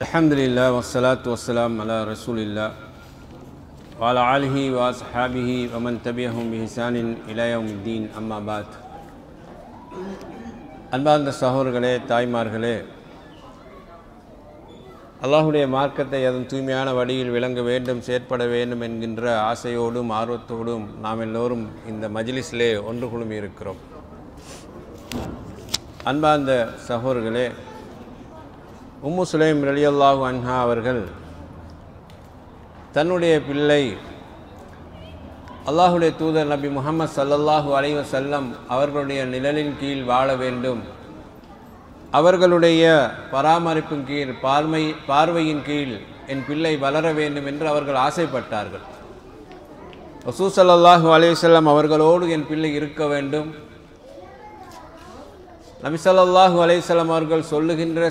Alhamdulillah wassalatu wassalam ala rasulillah wa ala alihi wa ashabihi wa man tabi'ahum bi ihsanin ila yawmiddin amma ba'd. அன்பார்ந்த சகோதரர்களே, தாய்மார்களே, அல்லாஹ்வுடைய மார்க்கத்தை அதன் தூய்மையான வழியில் விளங்க வேண்டும், செயற்பட வேண்டும் என்கின்ற ஆசையோடும் ஆர்வத்தோடும் நாம் எல்லோரும் இந்த மஜ்லிஸிலே ஒன்று குழுமி இருக்கிறோம். அன்பார்ந்த சகோதரர்களே, உம்மு சுலைம் ரலியல்லாஹு அன்ஹா அவர்கள் தன்னுடைய பிள்ளை அல்லாஹுடைய தூதர் நபி முஹம்மது ஸல்லல்லாஹு அலைஹி வஸல்லம் அவர்களுடைய நிழலின் கீழ் வாழ வேண்டும், அவர்களுடைய பராமரிப்பின் கீழ் பார்வையின் கீழ் என் பிள்ளை வளர வேண்டும் என்று அவர்கள் ஆசைப்பட்டார்கள். ரசூல் ஸல்லல்லாஹு அலைஹி வஸல்லம் அவர்களோடு என் பிள்ளை இருக்க வேண்டும், நபி ஸல்லல்லாஹு அலைஹி வஸல்லம் அவர்கள் சொல்லுகின்ற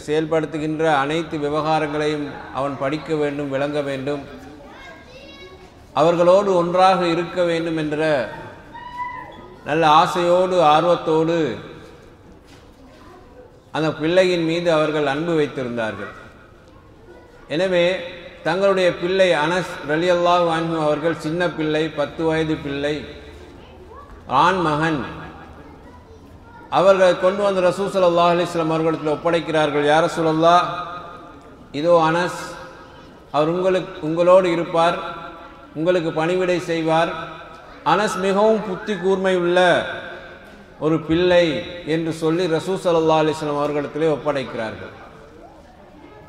செயல்படுத்துகின்ற அனைத்து விவகாரங்களையும் அவன் படிக்க வேண்டும், விளங்க வேண்டும், அவர்களோடு ஒன்றாக இருக்க வேண்டும் என்ற நல்ல ஆசையோடு ஆர்வத்தோடு அந்த பிள்ளையின் மீது அவர்கள் அன்பு வைத்திருந்தார்கள். எனவே தங்களுடைய பிள்ளை அனஸ் ரலியல்லாஹு அன்ஹு அவர்கள் சின்ன பிள்ளை, 10 வயது பிள்ளை, ஆண் மகன், அவர்கள் கொண்டு வந்த ரசூல் ஸல்லல்லாஹு அலைஹி வஸல்லம் அவர்களுக்கு ஒப்படைக்கிறார்கள். யா ரசூலல்லாஹ், இதோ அனஸ், அவர் உங்களோடு இருப்பார், உங்களுக்கு பணிவிடை செய்வார். அனஸ் மிகவும் புத்தி கூர்மை உள்ள ஒரு பிள்ளை என்று சொல்லி ரசூல் ஸல்லல்லாஹு அலைஹி வஸல்லம் அவர்களிடத்திலே ஒப்படைக்கிறார்கள்.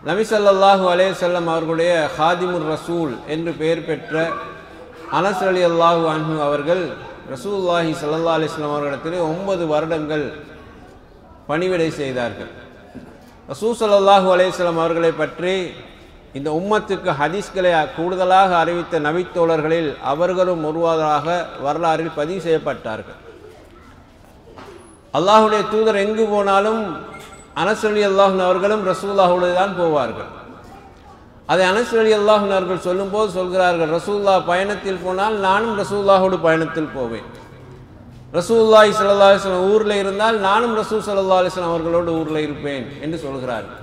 நபி ஸல்லல்லாஹு அலைஹி வஸல்லம் அவர்களுடைய ஹாதிமுர் ரசூல் என்று பெயர் பெற்ற அனஸ் ரலியல்லாஹு அன்ஹு அவர்கள் ரசூலுல்லாஹி ஸல்லல்லாஹு அலைஹி வஸல்லம் அவர்களிடத்திலே 9 வருடங்கள் பணிவிடை செய்தார்கள். ரசூல் ஸல்லல்லாஹு அலைஹி வஸல்லம் அவர்களை பற்றி இந்த உம்மத்துக்கு ஹதீஸ்களை கூடுதலாக அறிவித்த நபித்தோழர்களில் அவர்களும் ஒருவராக வரலாறில் பதிவு செய்யப்பட்டார்கள். அல்லாஹுடைய தூதர் எங்கு போனாலும் அனஸ் ரலியல்லாஹு அவர்களும் ரசூலுல்லாஹோடு தான் போவார்கள். அதை அனஸ் ரலியல்லாஹு அவர்கள் சொல்லும்போது சொல்கிறார்கள், ரசூலுல்லாஹ் பயணத்தில் போனால் நானும் ரசூலுல்லாஹோடு பயணத்தில் போவேன், ரசூலுல்லாஹி ஸல்லல்லாஹு அலைஹி வஸல்லம் ஊரில் இருந்தால் நானும் ரசூல் ஸல்லல்லாஹு அலைஹி வஸல்லம் அவர்களோடு ஊரில் இருப்பேன் என்று சொல்கிறார்கள்.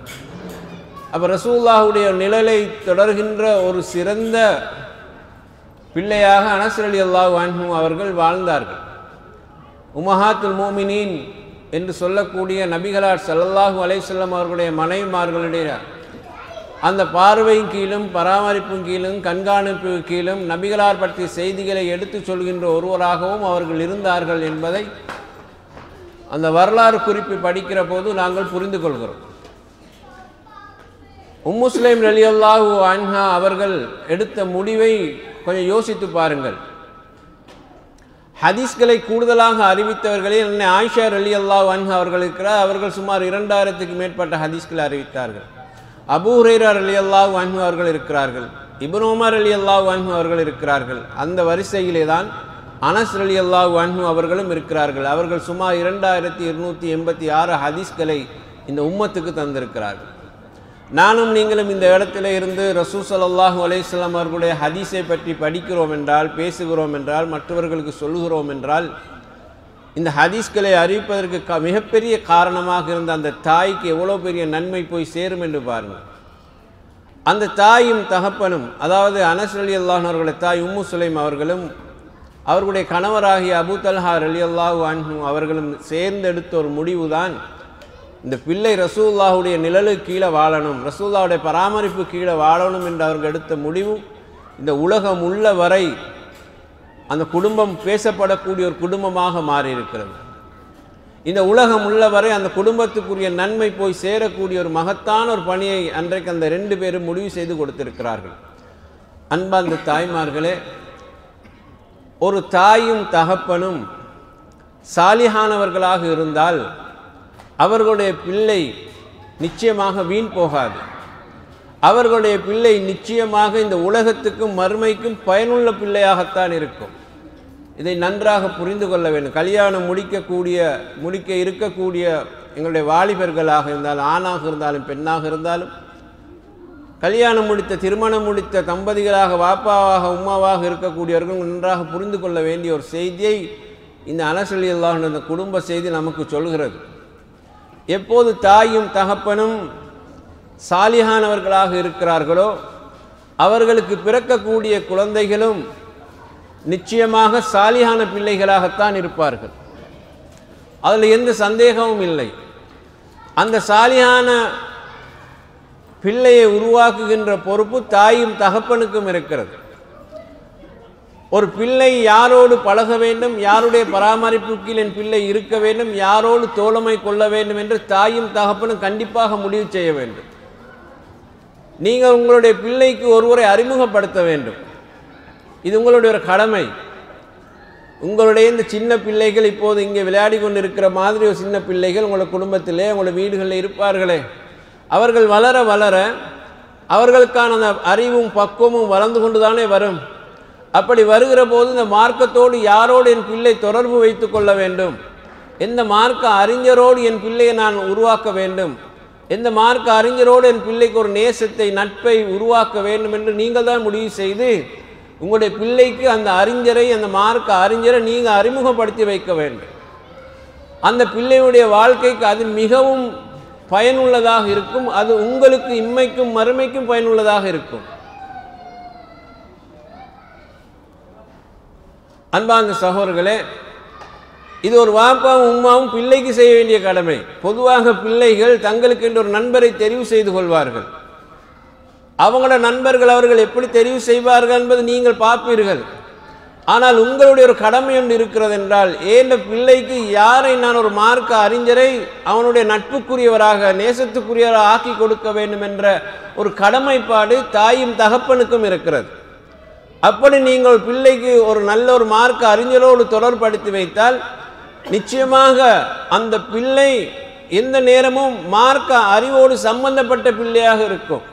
அப்போ ரசூலுல்லாஹுடைய நிழலை தொடர்கின்ற ஒரு சிறந்த பிள்ளையாக அனஸ் ரலியல்லாஹு அன்ஹு அவர்கள் வாழ்ந்தார்கள். உம்மஹாத்துல் மோமினீன் என்று சொல்லக்கூடிய நபிகளார் ஸல்லல்லாஹு அலைஹி வஸல்லம் அவர்களுடைய மனைவிமார்களுடைய அந்த பார்வையின் கீழும் பராமரிப்பின் கீழும் கண்காணிப்பு கீழும் நபிகளார் பற்றிய செய்திகளை எடுத்து சொல்கின்ற ஒருவராகவும் அவர்கள் இருந்தார்கள் என்பதை அந்த வரலாறு குறிப்பை படிக்கிற போது நாங்கள் புரிந்து கொள்கிறோம். உம்மு சுலைம் ரலியல்லாஹு அன்ஹா அவர்கள் எடுத்த முடிவை கொஞ்சம் யோசித்து பாருங்கள். ஹதீஸ்களை கூடுதலாக அறிவித்தவர்களே அன்னை ஆயிஷா ரலியல்லாஹு அன்ஹா அவர்கள் இருக்கிறார். அவர்கள் சுமார் 2000க்கு மேற்பட்ட ஹதீஸ்களை அறிவித்தார்கள். அபூ ஹுரைரா ரலியல்லாஹு அன்ஹு அவர்கள் இருக்கிறார்கள், இப்னு உமர் ரலியல்லாஹு அன்ஹு அவர்கள் இருக்கிறார்கள். அந்த வரிசையிலே தான் அனஸ் ரலியல்லாஹு அன்ஹு அவர்களும் இருக்கிறார்கள். அவர்கள் சுமார் 2286 ஹதீஸ்களை இந்த உம்மத்துக்கு தந்திருக்கிறார்கள். நானும் நீங்களும் இந்த இடத்துல இருந்து ரசூல் ஸல்லல்லாஹு அலைஹி வஸல்லம் அவர்களுடைய ஹதீஸை பற்றி படிக்கிறோம் என்றால், பேசுகிறோம் என்றால், மற்றவர்களுக்கு சொல்லுகிறோம் என்றால், இந்த ஹதீஸ்களை அறிவிப்பதற்கு மிகப்பெரிய காரணமாக இருந்த அந்த தாய்க்கு எவ்வளோ பெரிய நன்மை போய் சேரும் என்று பாருங்கள். அந்த தாயும் தகப்பனும், அதாவது அனஸ் ரலியல்லாஹு அவர்களுடைய தாய் உம்மு சுலைம் அவர்களும் அவர்களுடைய கணவராகிய அபூ தல்ஹா ரலியல்லாஹு அன்ஹு அவர்களும் சேர்ந்தெடுத்த ஒரு முடிவு தான், இந்த பிள்ளை ரசூலுல்லாஹுடைய நிழலுக்கு கீழே வாழணும், ரசூலுல்லாஹுடைய பராமரிப்பு கீழே வாழணும் என்று அவர்கள் எடுத்த முடிவு இந்த உலகம் உள்ள வரை அந்த குடும்பம் பேசப்படக்கூடிய ஒரு குடும்பமாக மாறியிருக்கிறது. இந்த உலகம் உள்ளவரை அந்த குடும்பத்துக்குரிய நன்மை போய் சேரக்கூடிய ஒரு மகத்தான ஒரு பணியை அன்றைக்கு அந்த 2 பேரும் முடிவு செய்து கொடுத்திருக்கிறார்கள். அன்பார்ந்த தாய்மார்களே, ஒரு தாயும் தகப்பனும் சாலிஹானவர்களாக இருந்தால் அவர்களுடைய பிள்ளை நிச்சயமாக வீண் போகாது. அவர்களுடைய பிள்ளை நிச்சயமாக இந்த உலகத்துக்கும் மறுமைக்கும் பயனுள்ள பிள்ளையாகத்தான் இருக்கும். இதை நன்றாக புரிந்து கொள்ள வேண்டும். கல்யாணம் முடிக்க இருக்கக்கூடிய எங்களுடைய வாலிபர்களாக இருந்தாலும், ஆணாக இருந்தாலும், பெண்ணாக இருந்தாலும், கல்யாணம் முடித்த திருமணம் முடித்த தம்பதிகளாக வாப்பாவாக உம்மாவாக இருக்கக்கூடியவர்கள் நன்றாக புரிந்து கொள்ள வேண்டிய ஒரு செய்தியை இந்த அனஸ் ரலியல்லாஹு அன்ஹு அந்த குடும்ப செய்தி நமக்கு சொல்கிறது. எப்போது தாயும் தகப்பனும் சாலிஹானவர்களாக இருக்கிறார்களோ அவர்களுக்கு பிறக்கக்கூடிய குழந்தைகளும் நிச்சயமாக சாலிஹான பிள்ளைகளாகத்தான் இருப்பார்கள். அதில் எந்த சந்தேகமும் இல்லை. அந்த சாலிஹான பிள்ளையை உருவாக்குகின்ற பொறுப்பு தாயும் தகப்பனுக்கும் இருக்கிறது. ஒரு பிள்ளை யாரோடு பழக வேண்டும், யாருடைய பராமரிப்புக்கு என் பிள்ளை இருக்க வேண்டும், யாரோடு தோழமை கொள்ள வேண்டும் என்று தாயும் தகப்பனும் கண்டிப்பாக முடிவு செய்ய வேண்டும். நீங்கள் உங்களுடைய பிள்ளைக்கு ஒருவரை அறிமுகப்படுத்த வேண்டும். இது உங்களுடைய ஒரு கடமை. உங்களுடைய இந்த சின்ன பிள்ளைகள் இப்போது இங்கே விளையாடி கொண்டு இருக்கிற மாதிரி ஒரு சின்ன பிள்ளைகள் உங்களுடைய குடும்பத்திலே உங்களுடைய வீடுகளில் இருப்பார்களே, அவர்கள் வளர வளர அவர்களுக்கான அந்த அறிவும் பக்குவமும் வளர்ந்து கொண்டு தானே வரும். அப்படி வருகிற போது இந்த மார்க்கத்தோடு யாரோடு என் பிள்ளை தொடர்பு வைத்து கொள்ள வேண்டும், எந்த மார்க்க அறிஞரோடு என் பிள்ளையை நான் உருவாக்க வேண்டும், எந்த மார்க்க அறிஞரோடு என் பிள்ளைக்கு ஒரு நேசத்தை நட்பை உருவாக்க வேண்டும் என்று நீங்கள் தான் முடிவு செய்து உங்களுடைய பிள்ளைக்கு அந்த அறிஞரை, அந்த மார்க்க அறிஞரை நீங்கள் அறிமுகப்படுத்தி வைக்க வேண்டும். அந்த பிள்ளையுடைய வாழ்க்கைக்கு அது மிகவும் பயனுள்ளதாக இருக்கும். அது உங்களுக்கு இம்மைக்கும் மறுமைக்கும் பயனுள்ளதாக இருக்கும். அன்பார்ந்த சகோதரர்களே, இது ஒரு வாப்பாவும் உம்மாவும் பிள்ளைக்கு செய்ய வேண்டிய கடமை. பொதுவாக பிள்ளைகள் தங்களுக்கு என்று ஒரு நண்பரை தெரிவு செய்து கொள்வார்கள். அவங்களோட நண்பர்கள் அவர்கள் எப்படி தெரிவு செய்வார்கள் என்பது நீங்கள் பார்ப்பீர்கள். ஆனால் உங்களுடைய ஒரு கடமை ஒன்று இருக்கிறது என்றால், ஏன் பிள்ளைக்கு யாரை நான் ஒரு மார்க்க அறிஞரை அவனுடைய நட்புக்குரியவராக நேசத்துக்குரியவராக ஆக்கி கொடுக்க வேண்டும் என்ற ஒரு கடமைப்பாடு தாயும் தகப்பனுக்கும் இருக்கிறது. அப்படி நீங்கள் பிள்ளைக்கு ஒரு நல்ல ஒரு மார்க்க அறிஞரோடு தொடர்படுத்தி வைத்தால் நிச்சயமாக அந்த பிள்ளை எந்த நேரமும் மார்க்க அறிவோடு சம்பந்தப்பட்ட பிள்ளையாக இருக்கும்,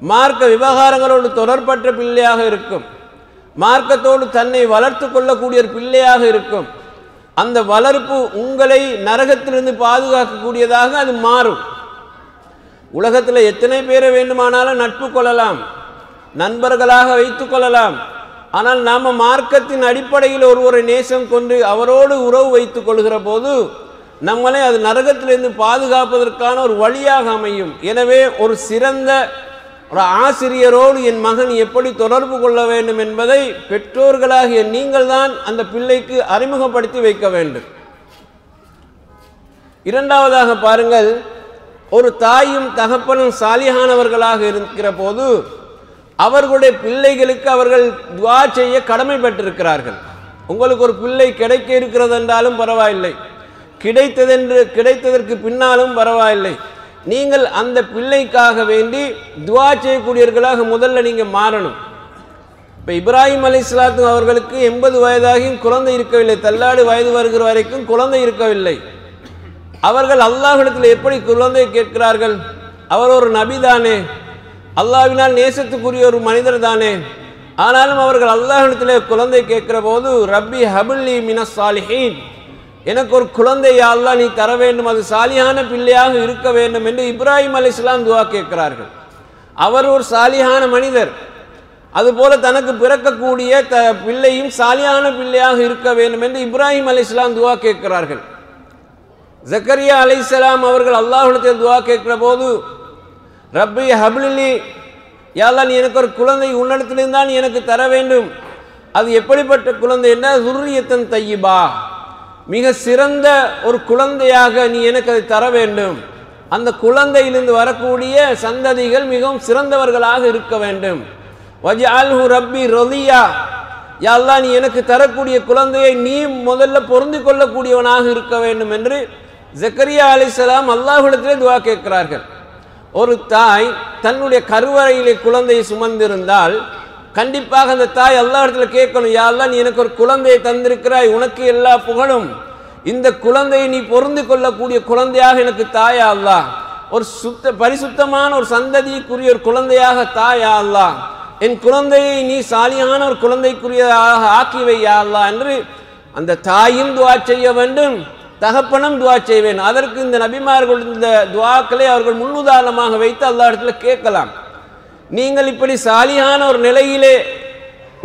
மார்க்க விவகாரங்களோடு தொடர்பற்ற பிள்ளையாக இருக்கும், மார்க்கத்தோடு தன்னை வளர்த்து கொள்ளக்கூடிய ஒரு பிள்ளையாக இருக்கும். அந்த வளர்ப்பு உங்களை நரகத்திலிருந்து பாதுகாக்கக்கூடியதாக அது மாறும். உலகத்தில் எத்தனை பேரை வேண்டுமானாலும் நட்பு கொள்ளலாம், நண்பர்களாக வைத்துக் கொள்ளலாம். ஆனால் நாம் மார்க்கத்தின் அடிப்படையில் ஒருவரை நேசம் கொண்டு அவரோடு உறவு வைத்துக் கொள்கிற போது நம்மளை அது நரகத்திலிருந்து பாதுகாப்பதற்கான ஒரு வழியாக அமையும். எனவே ஒரு சிறந்த ஒரு ஆசிரியரோடு என் மகன் எப்படி தொடர்பு கொள்ள வேண்டும் என்பதை பெற்றோர்களாகிய நீங்கள் தான் அந்த பிள்ளைக்கு அறிமுகப்படுத்தி வைக்க வேண்டும். இரண்டாவதாக பாருங்கள், ஒரு தாயும் தகப்பனும் சாலிஹானவர்களாக இருக்கிற போது அவர்களுடைய பிள்ளைகளுக்கு அவர்கள் துஆ செய்ய கடமைப்பட்டிருக்கிறார்கள். உங்களுக்கு ஒரு பிள்ளை கிடைக்க இருக்கிறது என்றாலும் பரவாயில்லை, கிடைத்ததற்கு பின்னாலும் பரவாயில்லை, நீங்கள் அந்த பிள்ளைக்காக வேண்டி துஆ செய்யக்கூடியவர்களாக முதல்ல நீங்கள் மாறணும். இப்போ இப்ராஹிம் அலைஹிஸ்ஸலாத்து அவர்களுக்கு 80 வயதாகியும் குழந்தை இருக்கவில்லை, தள்ளாடு வயது வருகிற வரைக்கும் குழந்தை இருக்கவில்லை. அவர்கள் அல்லாஹ்விடத்தில் எப்படி குழந்தை கேட்கிறார்கள்? அவர் ஒரு நபி தானே, அல்லாஹ்வினால் நேசத்துக்குரிய ஒரு மனிதர் தானே. ஆனாலும் அவர்கள் அல்லாஹ்விடத்தில் குழந்தை கேட்கிற போது ரப்பி ஹபுல்லி மினஸ் சாலிஹீன், எனக்கு ஒரு குழந்தை யா அல்லாஹ் நீ தர வேண்டும், அது சாலிஹான பிள்ளையாக இருக்க வேண்டும் என்று இப்ராஹிம் அலைஹிஸ்ஸலாம் துஆ கேட்கிறார்கள். அவர் ஒரு சாலிஹான மனிதர். அதுபோல தனக்கு பிறக்கக்கூடிய பிள்ளையும் சாலிஹான பிள்ளையாக இருக்க வேண்டும் என்று இப்ராஹிம் அலைஹிஸ்ஸலாம் துஆ கேட்கிறார்கள். ஜக்கரியா அலைஹிஸ்ஸலாம் அவர்கள் அல்லாஹ்விடத்தில் துஆ கேட்கிற போது ரப்பி ஹப்லிலி, யா அல்லாஹ் நீ எனக்கு ஒரு குழந்தை உன்னிடத்திலிருந்து தான் எனக்கு தர வேண்டும். அது எப்படிப்பட்ட குழந்தை என்றால் ஸுர்ரியத்தன் தய்யிபா, மிக சிறந்த ஒரு குழந்தையாக நீ எனக்கு அதை தர வேண்டும். அந்த குழந்தையிலிருந்து வரக்கூடிய சந்ததிகள் மிகவும் சிறந்தவர்களாக இருக்க வேண்டும். வஜ்அல்ஹு ரப்பி ரலியா, யா அல்லாஹ் நீ எனக்கு தரக்கூடிய குழந்தையை நீ முதல்ல பொருந்தி கொள்ளக்கூடியவனாக இருக்க வேண்டும் என்று ஜக்கரியா அலைஹிஸ்ஸலாம் அல்லாஹ்விடத்திலே துஆ கேட்கிறார்கள். ஒரு தாய் தன்னுடைய கருவறையிலே குழந்தையை சுமந்திருந்தால் கண்டிப்பாக அந்த தாய் அல்லாஹ்விடத்தில் கேட்கணும், யா அல்லாஹ் நீ எனக்கு ஒரு குழந்தையை தந்திருக்கிறாய், உனக்கு எல்லா புகழும், இந்த குழந்தையை நீ பொருந்தி கொள்ளக்கூடிய குழந்தையாக எனக்கு தாயா அல்லாஹ், ஒரு பரிசுத்தமான ஒரு சந்ததிக்குரிய ஒரு குழந்தையாக தாயா அல்லாஹ், என் குழந்தையை நீ சாலியான ஒரு குழந்தைக்குரியதாக ஆக்கி வையா அல்லாஹ் என்று அந்த தாயும் துஆ செய்ய வேண்டும், தகப்பனும் துஆ செய்ய வேண்டும். அதற்கு இந்த நபிமார்கள் இந்த துஆக்களை அவர்கள் முன்னுதாரணமாக வைத்து அல்லாஹ்விடத்தில் கேட்கலாம். நீங்கள் இப்படி சாலியான ஒரு நிலையிலே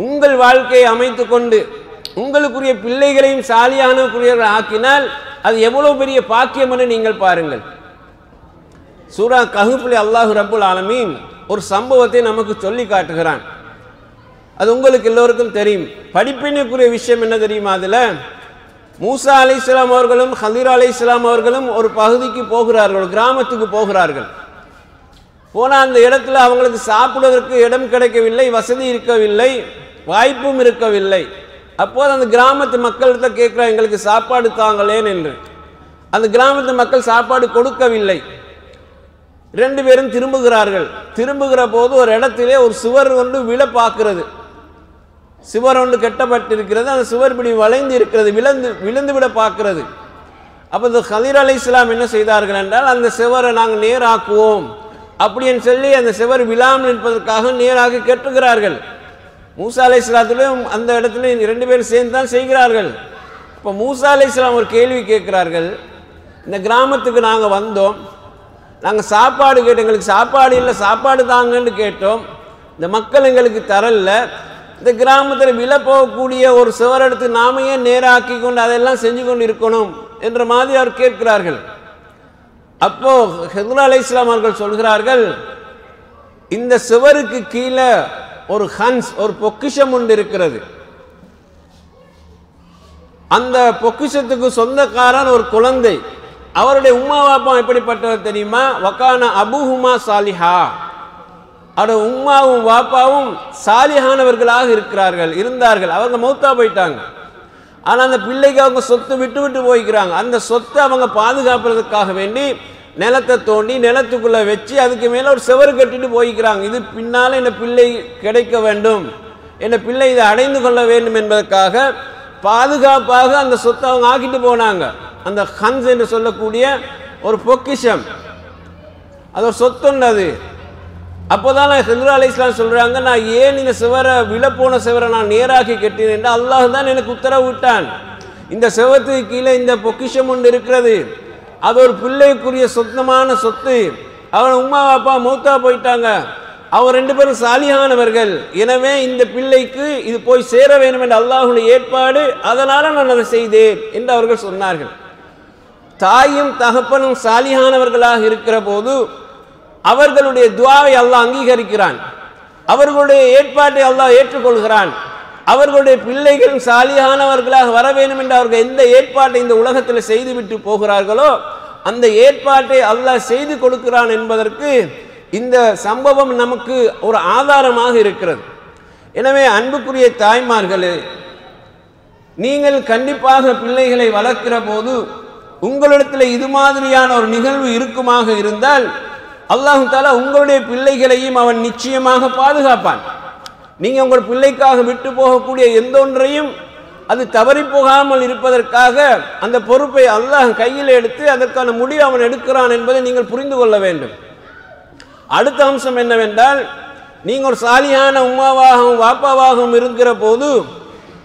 உங்கள் வாழ்க்கையை அமைத்து கொண்டு உங்களுக்குரிய பிள்ளைகளையும் சாலியானக்குரியவர்கள் ஆக்கினால் அது எவ்வளவு பெரிய பாக்கியம் என்று நீங்கள் பாருங்கள். சூரா கஹ்ஃபில் அல்லாஹ் ரப்புல் ஆலமீன் ஒரு சம்பவத்தை நமக்கு சொல்லி காட்டுகிறான். அது உங்களுக்கு எல்லோருக்கும் தெரியும். படிப்பினைக்குரிய விஷயம் என்ன தெரியுமா? அதில் மூசா அலைஹிஸ்ஸலாம் அவர்களும் ஹதீர் அலைஹிஸ்ஸலாம் அவர்களும் ஒரு பகுதிக்கு போகிறார்கள், ஒரு கிராமத்துக்கு போகிறார்கள். போனால் அந்த இடத்துல அவங்களுக்கு சாப்பிடுவதற்கு இடம் கிடைக்கவில்லை, வசதி இருக்கவில்லை, வாய்ப்பும் இருக்கவில்லை. அப்போது அந்த கிராமத்து மக்கள்கிட்ட கேட்குறா, எங்களுக்கு சாப்பாடு தாங்களேன் என்று. அந்த கிராமத்து மக்கள் சாப்பாடு கொடுக்கவில்லை. 2 பேரும் திரும்புகிறார்கள். திரும்புகிற போது ஒரு இடத்திலே ஒரு சுவர் ஒன்று விழ பார்க்கிறது. சுவர் ஒன்று கட்டப்பட்டிருக்கிறது. அந்த சுவர் இப்படி வளைந்து இருக்கிறது, விழுந்து விட பார்க்கிறது. அப்போ இந்த ஹதீர் அலைஹிஸ்ஸலாம் என்ன செய்தார்கள் என்றால், அந்த சுவரை நாங்கள் நேராக்குவோம் அப்படின்னு சொல்லி அந்த சுவர் விழாமல் இருப்பதற்காக நேராக கட்டுகிறார்கள். மூசா அலைஹிஸ்ஸலாத்துலையும் அந்த இடத்துல 2 பேரும் சேர்ந்து தான் செய்கிறார்கள். இப்போ மூசா அலைஹிஸ்ஸலாம் ஒரு கேள்வி கேட்கிறார்கள், இந்த கிராமத்துக்கு நாங்கள் வந்தோம், நாங்கள் சாப்பாடு கேட்டோம், எங்களுக்கு சாப்பாடு இல்லை, சாப்பாடு தாங்கன்னு கேட்டோம், இந்த மக்கள் எங்களுக்கு தரல, இந்த கிராமத்தில் விழ போகக்கூடிய ஒரு சுவர் எடுத்து நாமையே நேராக்கி கொண்டு அதெல்லாம் செஞ்சு கொண்டு இருக்கணும் என்ற மாதிரி அவர் கேட்கிறார்கள். அப்போ ஹித்ர் அலைஹிஸ்ஸலாம் அவர்கள் சொல்கிறார்கள், இந்த சுவருக்கு கீழே ஒரு ஹன்ஸ், ஒரு பொக்கிஷம் ஒன்று இருக்கிறது. அந்த பொக்கிஷத்துக்கு சொந்தக்காரன் ஒரு குழந்தை. அவருடைய உம்மா வாப்பா எப்படிப்பட்டவர் தெரியுமா? வகான அபூஹுமா சாலிஹா. அவருடைய உம்மாவும் வாப்பாவும் சாலிஹானவர்களாக இருந்தார்கள். அவங்க மௌத்தா போயிட்டாங்க. ஆனால் அந்த பிள்ளைக்கு அவங்க சொத்து விட்டு போய்க்கிறாங்க. அந்த சொத்தை அவங்க பாதுகாப்பதற்காக வேண்டி நிலத்தை தோண்டி நிலத்துக்குள்ளே வச்சு அதுக்கு மேலே ஒரு சுவர் கட்டிட்டு போய்க்கிறாங்க. இது பின்னால் என்ன பிள்ளை கிடைக்க வேண்டும், என்ன பிள்ளை இதை அடைந்து கொள்ள வேண்டும் என்பதற்காக பாதுகாப்பாக அந்த சொத்தை அவங்க ஆக்கிட்டு போனாங்க. அந்த ஹன்ஸ் என்று சொல்லக்கூடிய ஒரு பொக்கிஷம், அது ஒரு சொத்துன்னது. அப்போதான் ஹித்ர் அலைஹிஸ்ஸலாம் சொல்கிறாங்க, நான் ஏன் இந்த சுவரை விழப்போன சுவரை நான் நேராக்கி கட்டினேன் என்று அல்லாஹ் தான் எனக்கு உத்தரவு விட்டான். இந்த சுவத்துக்கு கீழே இந்த பொக்கிஷம் ஒன்று இருக்கிறது, அது ஒரு பிள்ளைக்குரிய சொந்தமான சொத்து. அவன் உம்மா அப்பா மௌத்தா போயிட்டாங்க, அவங்க 2 பேரும் சாலிஹானவர்கள், எனவே இந்த பிள்ளைக்கு இது போய் சேர வேண்டும் என்ற அல்லாஹ்வுடைய ஏற்பாடு, அதனால் நான் அதை செய்தேன் என்று அவர்கள் சொன்னார்கள். தாயும் தகப்பனும் சாலிஹானவர்களாக இருக்கிற போது அவர்களுடைய துஆவை அல்லாஹ் அங்கீகரிக்கிறான், அவர்களுடைய ஏற்பாட்டை அல்லாஹ் ஏற்றுக்கொள்கிறான். அவர்களுடைய பிள்ளைகள் சாலிஹானவர்களாக வர வேண்டும் என்று அவர்கள் எந்த ஏற்பாட்டை இந்த உலகத்தில் செய்துவிட்டு போகிறார்களோ அந்த ஏற்பாட்டை அல்லாஹ் செய்து கொடுக்கிறான் என்பதற்கு இந்த சம்பவம் நமக்கு ஒரு ஆதாரமாக இருக்கிறது. எனவே அன்புக்குரிய தாய்மார்களே, நீங்கள் கண்டிப்பாக பிள்ளைகளை வளர்க்கிற போது உங்களிடத்தில் இது மாதிரியான ஒரு நிகழ்வு இருக்குமாக இருந்தால் அல்லாஹ் தஆலா உங்களுடைய பிள்ளைகளையும் அவன் நிச்சயமாக பாதுகாப்பான். நீங்கள் உங்கள் பிள்ளைக்காக விட்டு போகக்கூடிய எந்த ஒன்றையும் அது தவறி போகாமல் இருப்பதற்காக அந்த பொறுப்பை அல்லாஹ் கையில் எடுத்து அதற்கான முடிவு அவன் எடுக்கிறான் என்பதை நீங்கள் புரிந்து கொள்ள வேண்டும். அடுத்த அம்சம் என்னவென்றால், நீங்கள் ஒரு சாலியான உம்மாவாகவும் வாப்பாவாகவும் இருக்கிற போது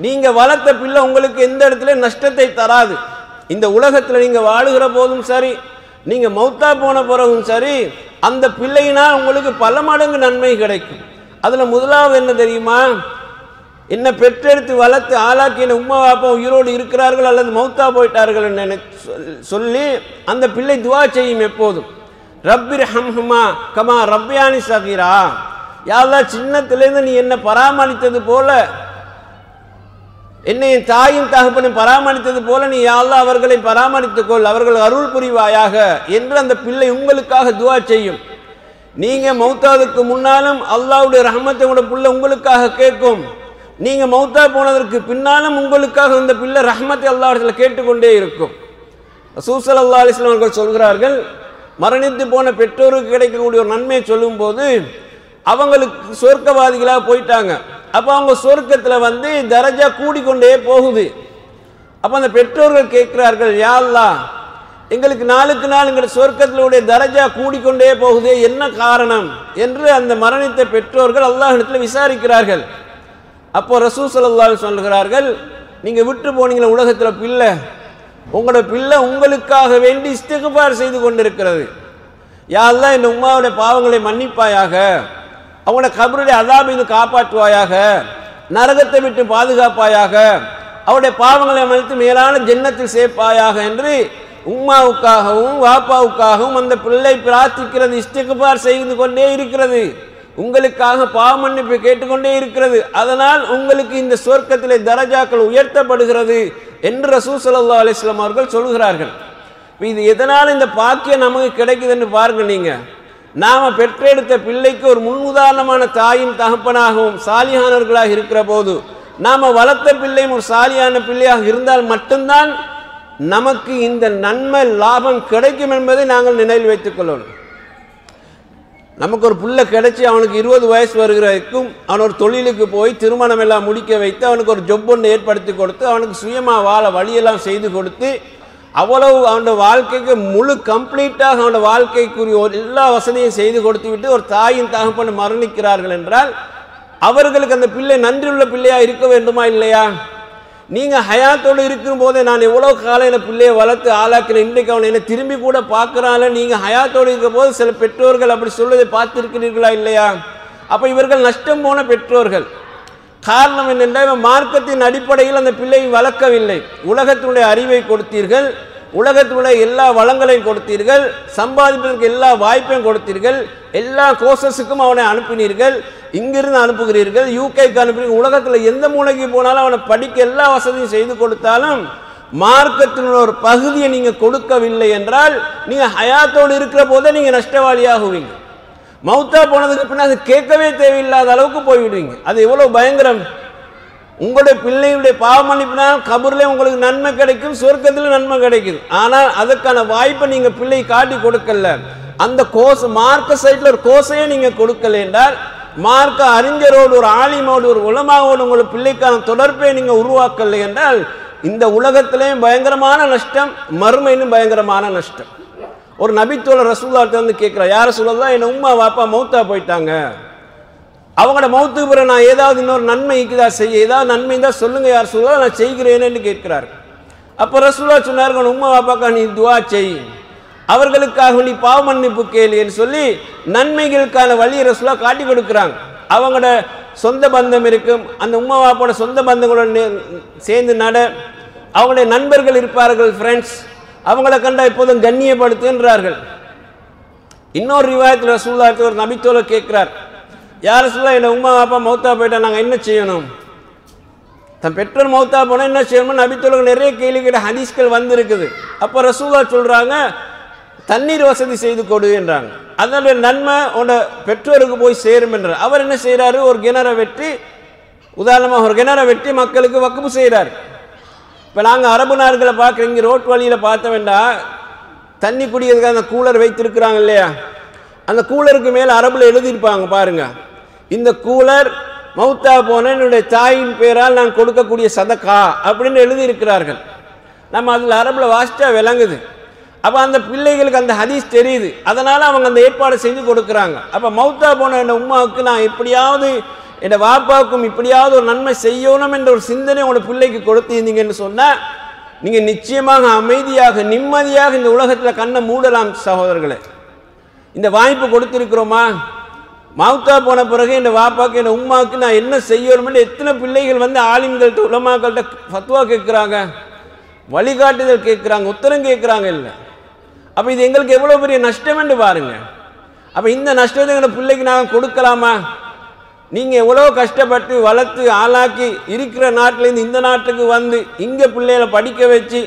நீங்கள் வளர்த்த பிள்ளை உங்களுக்கு எந்த இடத்துல நஷ்டத்தை தராது. இந்த உலகத்தில் நீங்கள் வாழுகிற போதும் சரி, நீங்கள் மௌத்தா போன பிறகும் சரி, அந்த பிள்ளையினால் உங்களுக்கு பல மடங்கு நன்மை கிடைக்கும். அதில் முதலாவது என்ன தெரியுமா? என்னை பெற்றெடுத்து வளர்த்து ஆளாக்கின உம்மா வாப்பா உயிரோடு இருக்கிறார்கள் அல்லது மௌத்தா போயிட்டார்கள் சொல்லி அந்த பிள்ளை துவா செய்யும் எப்போதும், ரப்பிர் ஹம்ஹுமா கமா ரப்பியானி சகீரா. யா அல்லாஹ், சின்னத்திலேருந்து நீ என்னை பராமரித்தது போல, என்னை என் தாயும் தகப்பனும் பராமரித்தது போல நீ யா அல்லாஹ் அவர்களை பராமரித்துக்கொள், அவர்கள் அருள் புரிவாயாக என்று அந்த பிள்ளை உங்களுக்காக துவா செய்யும். நீங்கள் மௌத்தாவுக்கு முன்னாலும் அல்லாஹ்வுடைய ரஹ்மத்தை உங்களோட பிள்ளை உங்களுக்காக கேட்கும். நீங்கள் மௌத்தா போனதற்கு பின்னாலும் உங்களுக்காக இந்த பிள்ளை ரஹ்மத்தை அல்லாஹ்விடத்தில் கேட்டுக்கொண்டே இருக்கும். ரசூல் ஸல்லல்லாஹு அலைஹி வஸல்லம் அவர்கள் சொல்கிறார்கள், மரணித்து போன பெற்றோருக்கு கிடைக்கக்கூடிய ஒரு நன்மையை சொல்லும்போது அவங்களுக்கு சொர்க்கவாதிகளாக போயிட்டாங்க. அப்போ அவங்க சொர்க்கத்தில் தரஜா கூடிக்கொண்டே போகுது. அப்போ அந்த பெற்றோர்கள் கேட்கிறார்கள், யா அல்லாஹ், எங்களுக்கு நாளுக்கு நாள் எங்கள் சொர்க்கத்தினுடைய தரஜா கூடிக்கொண்டே போகுதே, என்ன காரணம் என்று அந்த மரணித்த பெற்றோர்கள் அல்லாஹ்விடத்தில் விசாரிக்கிறார்கள். அப்போ ரசூல் ஸல்லல்லாஹு அலைஹி வஸல்லம் சொல்கிறார்கள், நீங்கள் விட்டு போனீங்களே உலகத்தில் பிள்ளை, உங்களோட பிள்ளை உங்களுக்காக வேண்டி இஸ்திக்பார் செய்து கொண்டிருக்கிறது. யா அல்லாஹ், இந்த உம்மாவுடைய பாவங்களை மன்னிப்பாயாக, அவங்களோட கபருடைய அதாபிலிருந்து காப்பாற்றுவாயாக, நரகத்தை விட்டு பாதுகாப்பாயாக, அவருடைய பாவங்களை மன்னித்து மேலான ஜன்னத்தில் சேர்ப்பாயாக என்று உம்மாவுக்காகவும் வாப்பாவுக்காகவும் அந்த பிள்ளை பிரார்த்திக்கிறது, இஸ்திக்பார் செய்து கொண்டே இருக்கிறது, உங்களுக்காக பாவ மன்னிப்பு கேட்டுக்கொண்டே இருக்கிறது. அதனால் உங்களுக்கு இந்த சொர்க்கத்திலே தரஜாக்கள் உயர்த்தப்படுகிறது என்று ரசூல் ஸல்லல்லாஹு அலைஹி வஸல்லம் அவர்கள் சொல்கிறார்கள். இது எதனால் இந்த பாக்கியம் நமக்கு கிடைக்குதுன்னு பாருங்க. நீங்க நாம பெற்றெடுத்த பிள்ளைக்கு ஒரு முன்னுதாரணமான தாயின் தகப்பனாகவும் சாலியானவர்களாக இருக்கிற போது, நாம வளர்த்த பிள்ளையும் ஒரு சாலியான பிள்ளையாக இருந்தால் மட்டும்தான் நமக்கு இந்த நன்மை லாபம் கிடைக்கும் என்பதை நாங்கள் நினைவில் வைத்துக் கொள்ளணும். நமக்கு ஒரு புள்ள கிடைச்சி அவனுக்கு 20 வயசு வருகிறதுக்கும் அவன் ஒரு தொழிலுக்கு போய் திருமணம் எல்லாம் முடிக்க வைத்து அவனுக்கு ஒரு ஜொப் ஒன்று ஏற்படுத்தி கொடுத்து அவனுக்கு சுயமாக வாழ வழியெல்லாம் செய்து கொடுத்து அவ்வளவு அவனோட வாழ்க்கைக்கு முழு கம்ப்ளீட்டாக அவனோட வாழ்க்கைக்குரிய எல்லா வசதியும் செய்து கொடுத்து விட்டு ஒரு தாயின் தகப்பன் மரணிக்கிறார்கள் என்றால் அவர்களுக்கு அந்த பிள்ளை நன்றியுள்ள பிள்ளையாக இருக்க வேண்டுமா இல்லையா? நீங்கள் ஹயாத்தோடு இருக்கும் போதே நான் எவ்வளோ காலையில் பிள்ளையை வளர்த்து ஆளாக்கிறேன், இன்றைக்கு அவனை என்ன திரும்பி கூட பார்க்குறாங்க. நீங்கள் ஹயாத்தோடு இருக்கும் போது சில பெற்றோர்கள் அப்படி சொல்வதை பார்த்துருக்கிறீர்களா இல்லையா? அப்போ இவர்கள் நஷ்டம் போன பெற்றோர்கள். காரணம் என்னென்றால் மார்க்கத்தின் அடிப்படையில் அந்த பிள்ளையை வளர்க்கவில்லை. உலகத்தினுடைய அறிவை கொடுத்தீர்கள், உலகத்தினுடைய எல்லா வளங்களையும் கொடுத்தீர்கள், சம்பாதிப்பதற்கு எல்லா வாய்ப்பையும் கொடுத்தீர்கள், எல்லா கோர்சஸுக்கும் அவனை அனுப்பினீர்கள், இங்கிருந்து அனுப்புகிறீர்கள், யூகேக்கு அனுப்புகிறீர்கள், உலகத்தில் எந்த மூலைக்கு போனாலும் அவனை படிக்க எல்லா வசதியும் செய்து கொடுத்தாலும் மார்க்கத்தினுடைய ஒரு பகுதியை நீங்கள் கொடுக்கவில்லை என்றால் நீங்கள் ஹயாத்தோடு இருக்கிற போதே நீங்கள் நஷ்டவாளியாகுவீங்க. மௌத்தா போனதுக்கு பின்னாடி கேட்கவே தேவையில்லாத அளவுக்கு போய்விடுவீங்க. அது எவ்வளோ பயங்கரம்! உங்களுடைய பிள்ளைகளுடைய பாவ மன்னிப்பினால் கபூர்லேயே உங்களுக்கு நன்மை கிடைக்கும், சொர்க்கத்தில் நன்மை கிடைக்குது. ஆனால் அதற்கான வாய்ப்பை நீங்கள் பிள்ளை காட்டி கொடுக்கல. அந்த கோர்ஸ் மார்க்க சைட்டில் ஒரு கோர்ஸையே நீங்கள் கொடுக்கல என்றால், மார்க்க அறிஞரோடு ஒரு ஆலிமோடு ஒரு உலமாவோடு உங்கள் பிள்ளைக்கான தொடர்பை நீங்கள் உருவாக்கலை என்றால் இந்த உலகத்திலேயும் பயங்கரமான நஷ்டம், மறுமையிலும் பயங்கரமான நஷ்டம். ஒரு நபித்தோழர் ரசூலுல்லாஹ்ட்ட வந்து கேட்குறார், யார் ரசூலுல்லாஹ், என் உம்மா வாப்பா மௌத்தா போயிட்டாங்க, அவங்களோட மௌத்துக்கு பிறகு நான் ஏதாவது இன்னொரு நன்மை இருக்குதா செய்ய, ஏதாவது நன்மை தான் சொல்லுங்க யார் ரசூலுல்லாஹ், நான் செய்கிறேன்னு கேட்கிறார். அப்போ ரசூலுல்லாஹ் சொன்னார்கள், உம்மா வாப்பாக்கா நீ துவா செய், அவர்களுக்காக நீ பாவ மன்னிப்பு கேளுன்னு சொல்லி நன்மைகளுக்கான வழியை ரசூலுல்லாஹ் காட்டி கொடுக்குறாங்க. அவங்களோட சொந்த பந்தம் இருக்கும், அந்த உம்மா வாப்போட சொந்த பந்தங்களோட சேர்ந்து நட, அவங்களுடைய நண்பர்கள் இருப்பார்கள், ஃப்ரெண்ட்ஸ், அவங்கள கண்டா எப்போதும் கண்ணியப்படுத்துன்றார்கள். இன்னொரு ரிவாயத்தில் ரசூலுல்லாஹ் ஒரு நபித்தோழர் கேட்கிறார், யார் ரசூலுல்லாஹ், என் உம்மா வாப்பா மௌத்தா போயிட்டா நாங்கள் என்ன செய்யணும்? தன் பெற்றோர் மௌத்தா போனால் என்ன செய்யணும்? நபித்தோழர்கள் நிறைய கேள்விக்கிட்ட ஹதீஸ்கள் வந்திருக்குது. அப்போ ரசூலுல்லாஹ் சொல்கிறாங்க, தண்ணீர் வசதி செய்து கொடு என்றாங்க. அதனுடைய நன்மை உன்னோட பெற்றோருக்கு போய் சேரும் என்றார். அவர் என்ன செய்கிறாரு, ஒரு கிணறை வெட்டி, உதாரணமாக ஒரு கிணறை வெட்டி மக்களுக்கு வக்குப்பு செய்கிறார். இப்போ நாங்கள் அரபு நாடுகளை பார்க்குறோம், இங்கே ரோட் வழியில் பார்த்த வேண்டாம், தண்ணி குடிக்கிறதுக்கு அந்த கூலர் வைத்திருக்கிறாங்க இல்லையா, அந்த கூலருக்கு மேலே அரபில் எழுதியிருப்பாங்க பாருங்க, இந்த கூலர் மௌத்தா போன என்னுடைய தாயின் பேரால் நான் கொடுக்கக்கூடிய சதக்கா அப்படின்னு எழுதியிருக்கிறார்கள். நம்ம அதில் அரபில் வாசிச்சா விளங்குது. அப்போ அந்த பிள்ளைகளுக்கு அந்த ஹதீஸ் தெரியுது, அதனால் அவங்க அந்த ஏற்பாடு செஞ்சு கொடுக்குறாங்க. அப்போ மௌத்தா போன என் உம்மாவுக்கு நான் எப்படியாவது என் வாப்பாவுக்கும் இப்படியாவது ஒரு நன்மை செய்யணும் என்ற ஒரு சிந்தனை உங்களோட பிள்ளைக்கு கொடுத்திருந்தீங்கன்னு சொன்னால் நீங்கள் நிச்சயமாக அமைதியாக நிம்மதியாக இந்த உலகத்தில் கண்ணை மூடலாம். சகோதரர்களே, இந்த வாய்ப்பு கொடுத்துருக்கிறோமா? மௌத்தா போன பிறகு என் வாப்பாவுக்கு என் உம்மாவுக்கு நான் என்ன செய்யணும்னு எத்தனை பிள்ளைகள் வந்து ஆலிம்கள்ட்ட உலமாக்கள்கிட்ட ஃபத்வா கேட்குறாங்க, வழிகாட்டுதல் கேட்குறாங்க, உத்தரம் கேட்குறாங்க இல்லை. அப்போ இது எங்களுக்கு எவ்வளோ பெரிய நஷ்டம் என்று பாருங்க. அப்போ இந்த நஷ்டத்தை எங்கள் பிள்ளைக்கு நாங்கள் கொடுக்கலாமா? நீங்கள் எவ்வளோ கஷ்டப்பட்டு வளர்த்து ஆளாக்கி இருக்கிற நாட்டிலேருந்து இந்த நாட்டுக்கு வந்து இங்கே பிள்ளைகளை படிக்க வச்சு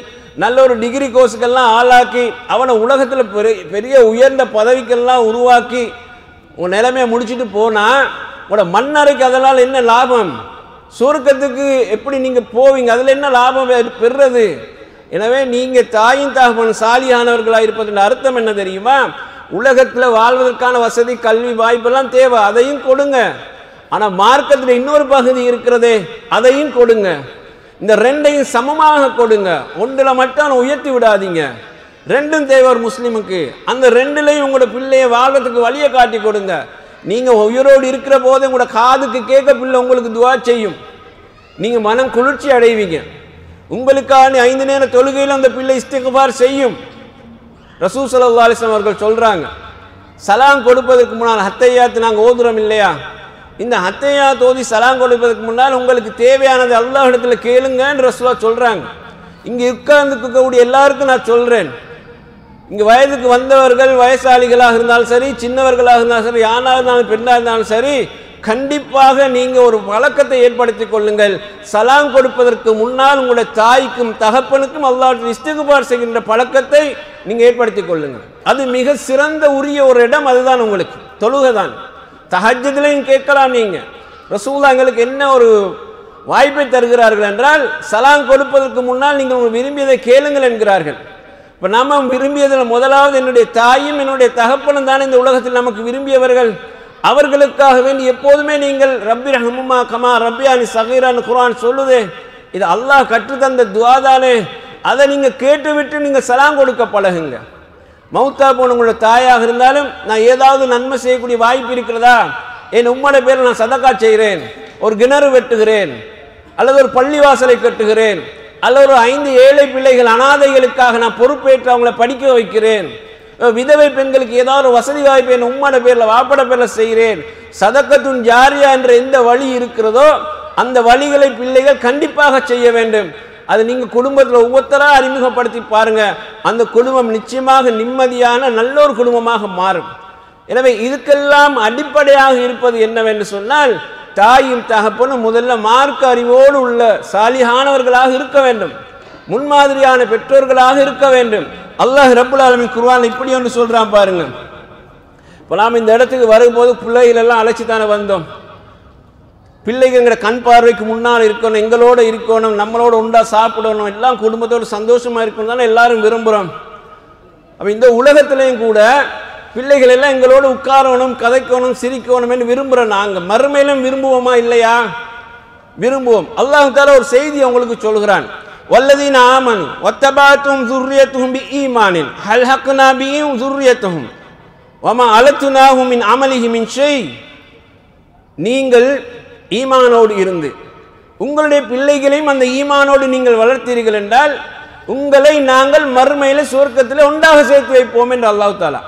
நல்ல ஒரு டிகிரி கோர்ஸுக்கெல்லாம் ஆளாக்கி அவனை உலகத்தில் பெரிய உயர்ந்த பதவிக்கெல்லாம் உருவாக்கி உன் நிலைமையை முடிச்சுட்டு போனால் உங்களோட மண்ணறைக்கு அதனால் என்ன லாபம்? சொர்க்கத்துக்கு எப்படி நீங்கள் போவீங்க? அதில் என்ன லாபம் பெறுறது? எனவே நீங்கள் தாயின் தகப்பன் சாலியானவர்களாக இருப்பதன் அர்த்தம் என்ன தெரியுமா? உலகத்தில் வாழ்வதற்கான வசதி, கல்வி வாய்ப்பெல்லாம் தேவை, அதையும் கொடுங்க. ஆனால் மார்க்கத்தில் இன்னொரு பகுதி இருக்கிறதே, அதையும் கொடுங்க. இந்த ரெண்டையும் சமமாக கொடுங்க. ஒன்றில் மட்டும் உயர்த்தி விடாதீங்க. ரெண்டும் தேவை ஒரு முஸ்லீமுக்கு. அந்த ரெண்டுலையும் உங்களோட பிள்ளையை வாழ்றதுக்கு வழியை காட்டி கொடுங்க. நீங்கள் உயிரோடு இருக்கிற போது உங்களோட காதுக்கு கேட்க பிள்ளை உங்களுக்கு துவா செய்யும், நீங்கள் மனம் குளிர்ச்சி அடைவீங்க. உங்களுக்கான 5 நேர தொழுகையில் அந்த பிள்ளை இஸ்திக்பார் செய்யும். ரசூல் ஸல்லல்லாஹு அலைஹி வஸல்லம் அவர்கள் சொல்கிறாங்க, சலாம் கொடுப்பதற்கு முன்னால் ஹத்தையாத்து நாங்கள் ஓதுறோம் இல்லையா, இந்த ஹத்தையாத் ஓதி சலாம் கொடுப்பதற்கு முன்னால் உங்களுக்கு தேவையானது அல்லாஹ் இடத்துல கேளுங்கன்னு ரசூலுல்லாஹ் சொல்கிறாங்க. இங்கே உட்கார்ந்துக்கக்கூடிய எல்லாருக்கும் நான் சொல்கிறேன், இங்கே வயதுக்கு வந்தவர்கள் வயசாளிகளாக இருந்தாலும் சரி, சின்னவர்களாக இருந்தாலும் சரி, ஆணாக இருந்தாலும் பெண்ணாக இருந்தாலும் சரி, கண்டிப்பாக நீங்கள் ஒரு பழக்கத்தை ஏற்படுத்தி கொள்ளுங்கள். சலாம் கொடுப்பதற்கு முன்னால் உங்களுடைய தாய்க்கும் தகப்பனுக்கும் அல்லாஹ்வின் இஸ்திக்பார் செய்கின்ற பழக்கத்தை நீங்கள் ஏற்படுத்தி கொள்ளுங்கள். அது மிக சிறந்த உரிய ஒரு இடம். அதுதான் உங்களுக்கு தொழுகை தான். தஹஜ்ஜுதிலையும் கேட்கலாம். நீங்கள் ரசூலுல்லாஹ் எங்களுக்கு என்ன ஒரு வாய்ப்பை தருகிறார்கள் என்றால், சலாம் கொடுப்பதற்கு முன்னால் நீங்கள் விரும்பியதை கேளுங்கள் என்கிறார்கள். இப்போ நாம் விரும்பியதில் முதலாவது என்னுடைய தாயும் என்னுடைய தகப்பனும் தான் இந்த உலகத்தில் நமக்கு விரும்பியவர்கள். அவர்களுக்காக வேண்டி எப்போதுமே நீங்கள் ரப்பி ரஹ்முமா கமா ரப்பியானி சகீரான்னு குர்ஆன் சொல்லுதே, இது அல்லாஹ் கற்றுத்தந்த துஆ தானே. அதை நீங்கள் கேட்டுவிட்டு நீங்கள் சலாம் கொடுக்க பழகுங்க. மௌத்தா போன உங்களோட தாயாக இருந்தாலும், நான் ஏதாவது நன்மை செய்யக்கூடிய வாய்ப்பு இருக்கிறதா, என் உம்மோட பேரில் நான் சதக்கா செய்கிறேன், ஒரு கிணறு வெட்டுகிறேன், அல்லது ஒரு பள்ளிவாசலை கட்டுகிறேன், அல்லது ஒரு 5 ஏழை பிள்ளைகள் அனாதைகளுக்காக நான் பொறுப்பேற்று அவங்கள படிக்க வைக்கிறேன், விதவை பெண்களுக்கு ஏதாவது ஒரு வசதி வாய்ப்பு என் உம்மோட பேரில் வாப்பட பேரில் செய்கிறேன், சதக்கத்துன் ஜாரியா என்ற எந்த வழி இருக்கிறதோ அந்த வழிகளை பிள்ளைகள் கண்டிப்பாக செய்ய வேண்டும். அது நீங்கள் குடும்பத்தில் ஒவ்வொருத்தராக அறிமுகப்படுத்தி பாருங்க. அந்த குடும்பம் நிச்சயமாக நிம்மதியான நல்ல ஒரு குடும்பமாக மாறும். எனவே இதுக்கெல்லாம் அடிப்படையாக இருப்பது என்னவென்று சொன்னால், தாயும் தகப்பனும் முதல்ல மார்க்க அறிவோடு உள்ள சாலிஹானவர்களாக இருக்க வேண்டும், முன்மாதிரியான பெற்றோர்களாக இருக்க வேண்டும். அல்லாஹ் ரப்புல் ஆலமீன் குர்ஆன் இப்படி ஒன்று சொல்றான் பாருங்க. இப்போ நாம் இந்த இடத்துக்கு வரும்போது பிள்ளைகள் எல்லாம் அழைச்சித்தானே வந்தோம். பிள்ளைங்கிற கண் பார்வைக்கு முன்னால் இருக்கணும், எங்களோட இருக்கணும், நம்மளோட உண்டா சாப்பிடணும், எல்லாம் குடும்பத்தோடு சந்தோஷமா இருக்கணும் தானே எல்லாரும் விரும்புகிறோம். அப்போ இந்த உலகத்திலையும் கூட பிள்ளைகள் எல்லாம் எங்களோடு உட்காரணும், கதைக்கணும், சிரிக்கணும் என்று விரும்புகிறோம். நாங்கள் மறுமையிலும் விரும்புவோமா இல்லையா? விரும்புவோம். அல்லாஹ் தஆலா ஒரு செய்தி உங்களுக்கு சொல்கிறான். வல்லதீன ஆமனு வத்தபாத்தும் ذُرِّيَّتُهُم بِإِيمَانٍ أَلْحَقْنَا بِهِمْ ذُرِّيَّتَهُمْ وَمَا أَلَتْنَاهُم مِّنْ عَمَلِهِم مِّن شَيْءٍ. நீங்கள் ஈமானோடு இருந்து உங்களுடைய பிள்ளைகளையும் அந்த ஈமானோடு நீங்கள் வளர்த்தீர்கள் என்றால் உங்களை நாங்கள் மறுமையில சுவர்க்கத்தில் ஒன்றாக சேர்த்து வைப்போம் என்று அல்லாஹ் தஆலா.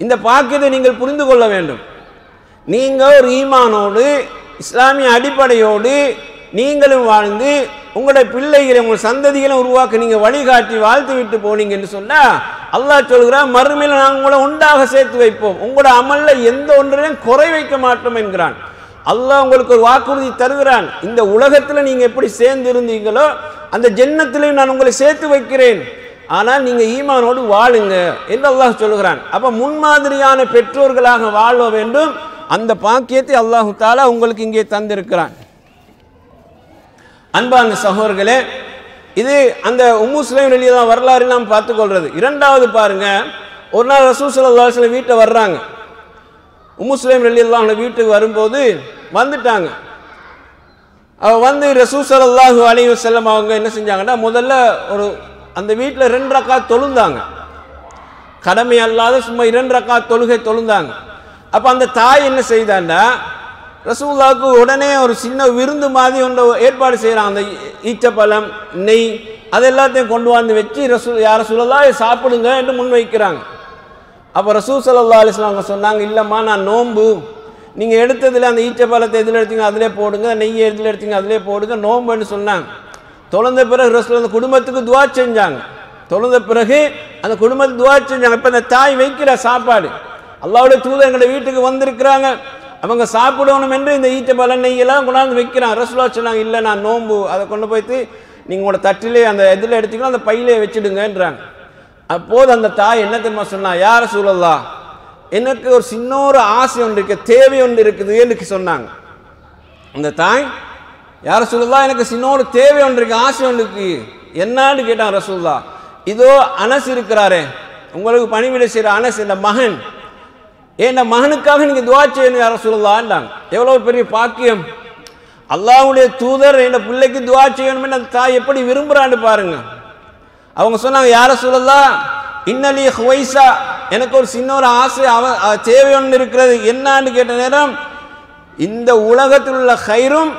இந்த பாக்கியத்தை நீங்கள் புரிந்து கொள்ள வேண்டும். நீங்கள் ஒரு ஈமானோடு இஸ்லாமிய அடிப்படையோடு நீங்களும் வாழ்ந்து உங்களுடைய பிள்ளைகளை உங்கள் சந்ததிகளை உருவாக்க நீங்கள் வழிகாட்டி வாழ்த்து விட்டு போனீங்க என்று சொன்னால் அல்லாஹ் சொல்கிறார், மறுமையில் நாங்கள் உங்களை உண்டாக சேர்த்து வைப்போம், உங்களோட அமல்ல எந்த ஒன்றையும் குறை வைக்க மாட்டோம் என்கிறான். அல்லாஹ் உங்களுக்கு ஒரு வாக்குறுதி தருகிறான். இந்த உலகத்தில் நீங்கள் எப்படி சேர்ந்து இருந்தீங்களோ அந்த ஜன்னத்திலையும் நான் உங்களை சேர்த்து வைக்கிறேன், ஆனால் நீங்கள் ஈமானோடு வாழுங்க என்று அல்லாஹ் சொல்கிறான். அப்போ முன்மாதிரியான பெற்றோர்களாக வாழ வேண்டும். அந்த பாக்கியத்தை அல்லாஹு தஆலா உங்களுக்கு இங்கே தந்திருக்கிறான். அன்பான சகோதரர்களே, இது அந்த உம்மு சுலைம் ரலியல்லாஹு வரலாறு நாம் பார்த்துக்கொள்றது. இரண்டாவது பாருங்க, ஒரு நாள் ரசூல் ஸல்லல்லாஹு அலைஹி வஸல்லம் வீட்டை வர்றாங்க. உம்மு சுலைம் ரலியல்லாஹு வீட்டுக்கு வரும்போது வந்துட்டாங்க. அவ வந்து ரசூல் ஸல்லல்லாஹு அலைஹி வஸல்லம் அவங்க என்ன செஞ்சாங்கன்னா, முதல்ல ஒரு அந்த வீட்டில் 2 ரக்காத் தொழுந்தாங்க. கடமை அல்லாத சும்மா 2 ரக்காத் தொழுகை தொழுந்தாங்க. அப்போ அந்த தாய் என்ன செய்தாண்டா, ரசூலுல்லாஹ்வுக்கு உடனே ஒரு சின்ன விருந்து மாதிரி ஒன்று ஏற்பாடு செய்கிறாங்க. அந்த ஈச்சப்பழம், நெய், அது எல்லாத்தையும் கொண்டு வந்து வச்சு யார் ரசூலுல்லாஹ் சாப்பிடுங்க என்று முன்வைக்கிறாங்க. அப்போ ரசூல் ஸல்லல்லாஹு அலைஹி வஸல்லம் சொன்னாங்க, இல்லைம்மா நான் நோன்பு, நீங்கள் எடுத்ததில் அந்த ஈச்சப்பழத்தை எதில் எடுத்தீங்க அதிலே போடுங்க, நெய்யை எதில் எடுத்தீங்க அதிலே போடுங்க, நோன்புன்னு சொன்னாங்க. தொழுந்த பிறகு ரசூல் அந்த குடும்பத்துக்கு துவா செஞ்சாங்க. தொழுந்த பிறகு அந்த குடும்பத்துக்கு துவா செஞ்சாங்க. இப்போ அந்த தாய் வைக்கிற சாப்பாடு, அல்லாஹ்வுடைய தூதர் எங்களுடைய வீட்டுக்கு வந்திருக்கிறாங்க, அவங்க சாப்பிடணும் என்று இந்த ஈச்சப்பழம் நெய்யெல்லாம் கொண்டாந்து வைக்கிறாங்க. ரசூலுல்லாஹ் சொன்னாங்க, இல்லை நான் நோன்பு, அதை கொண்டு போய்த்து நீங்கள் உங்களோட தட்டிலே அந்த எதில் எடுத்தீங்களோ அந்த பையிலே வச்சுடுங்கன்றாங்க. அப்போது அந்த தாய் என்ன தெரியுமா சொன்னா, யா ரசூலல்லாஹ், எனக்கு ஒரு சின்ன ஒரு ஆசை ஒன்று இருக்கு, தேவை ஒன்று இருக்குது என்று சொன்னாங்க. அந்த தாய், யா ரசூலல்லாஹ், எனக்கு சின்ன ஒரு தேவை ஒன்று இருக்கு, ஆசை ஒன்று இருக்கு, என்னான்னு கேட்டாங்க ரசூலுல்லாஹ். இதோ அனஸ் இருக்கிறாரே, உங்களுக்கு பணிவிடை செய்கிற அனஸ், இந்த மகன், என் மகனுக்காக நீங்கள் துவா செய்யணும் யா ரசூலுல்லாஹ்ன்றாங்க. எவ்வளோ பெரிய பாக்கியம்! அல்லாஹ்வுடைய தூதர் என் பிள்ளைக்கு துவா செய்யணும்னு அந்த தாய் எப்படி விரும்புகிறான்னு பாருங்க. அவங்க சொன்னாங்க, யா ரசூலல்லாஹ், இன்னலி ஹுவைஸா, எனக்கு ஒரு சின்ன ஒரு ஆசை தேவை ஒன்று இருக்கிறது, என்னான்னு கேட்ட நேரம், இந்த உலகத்தில் உள்ள ஹைரும்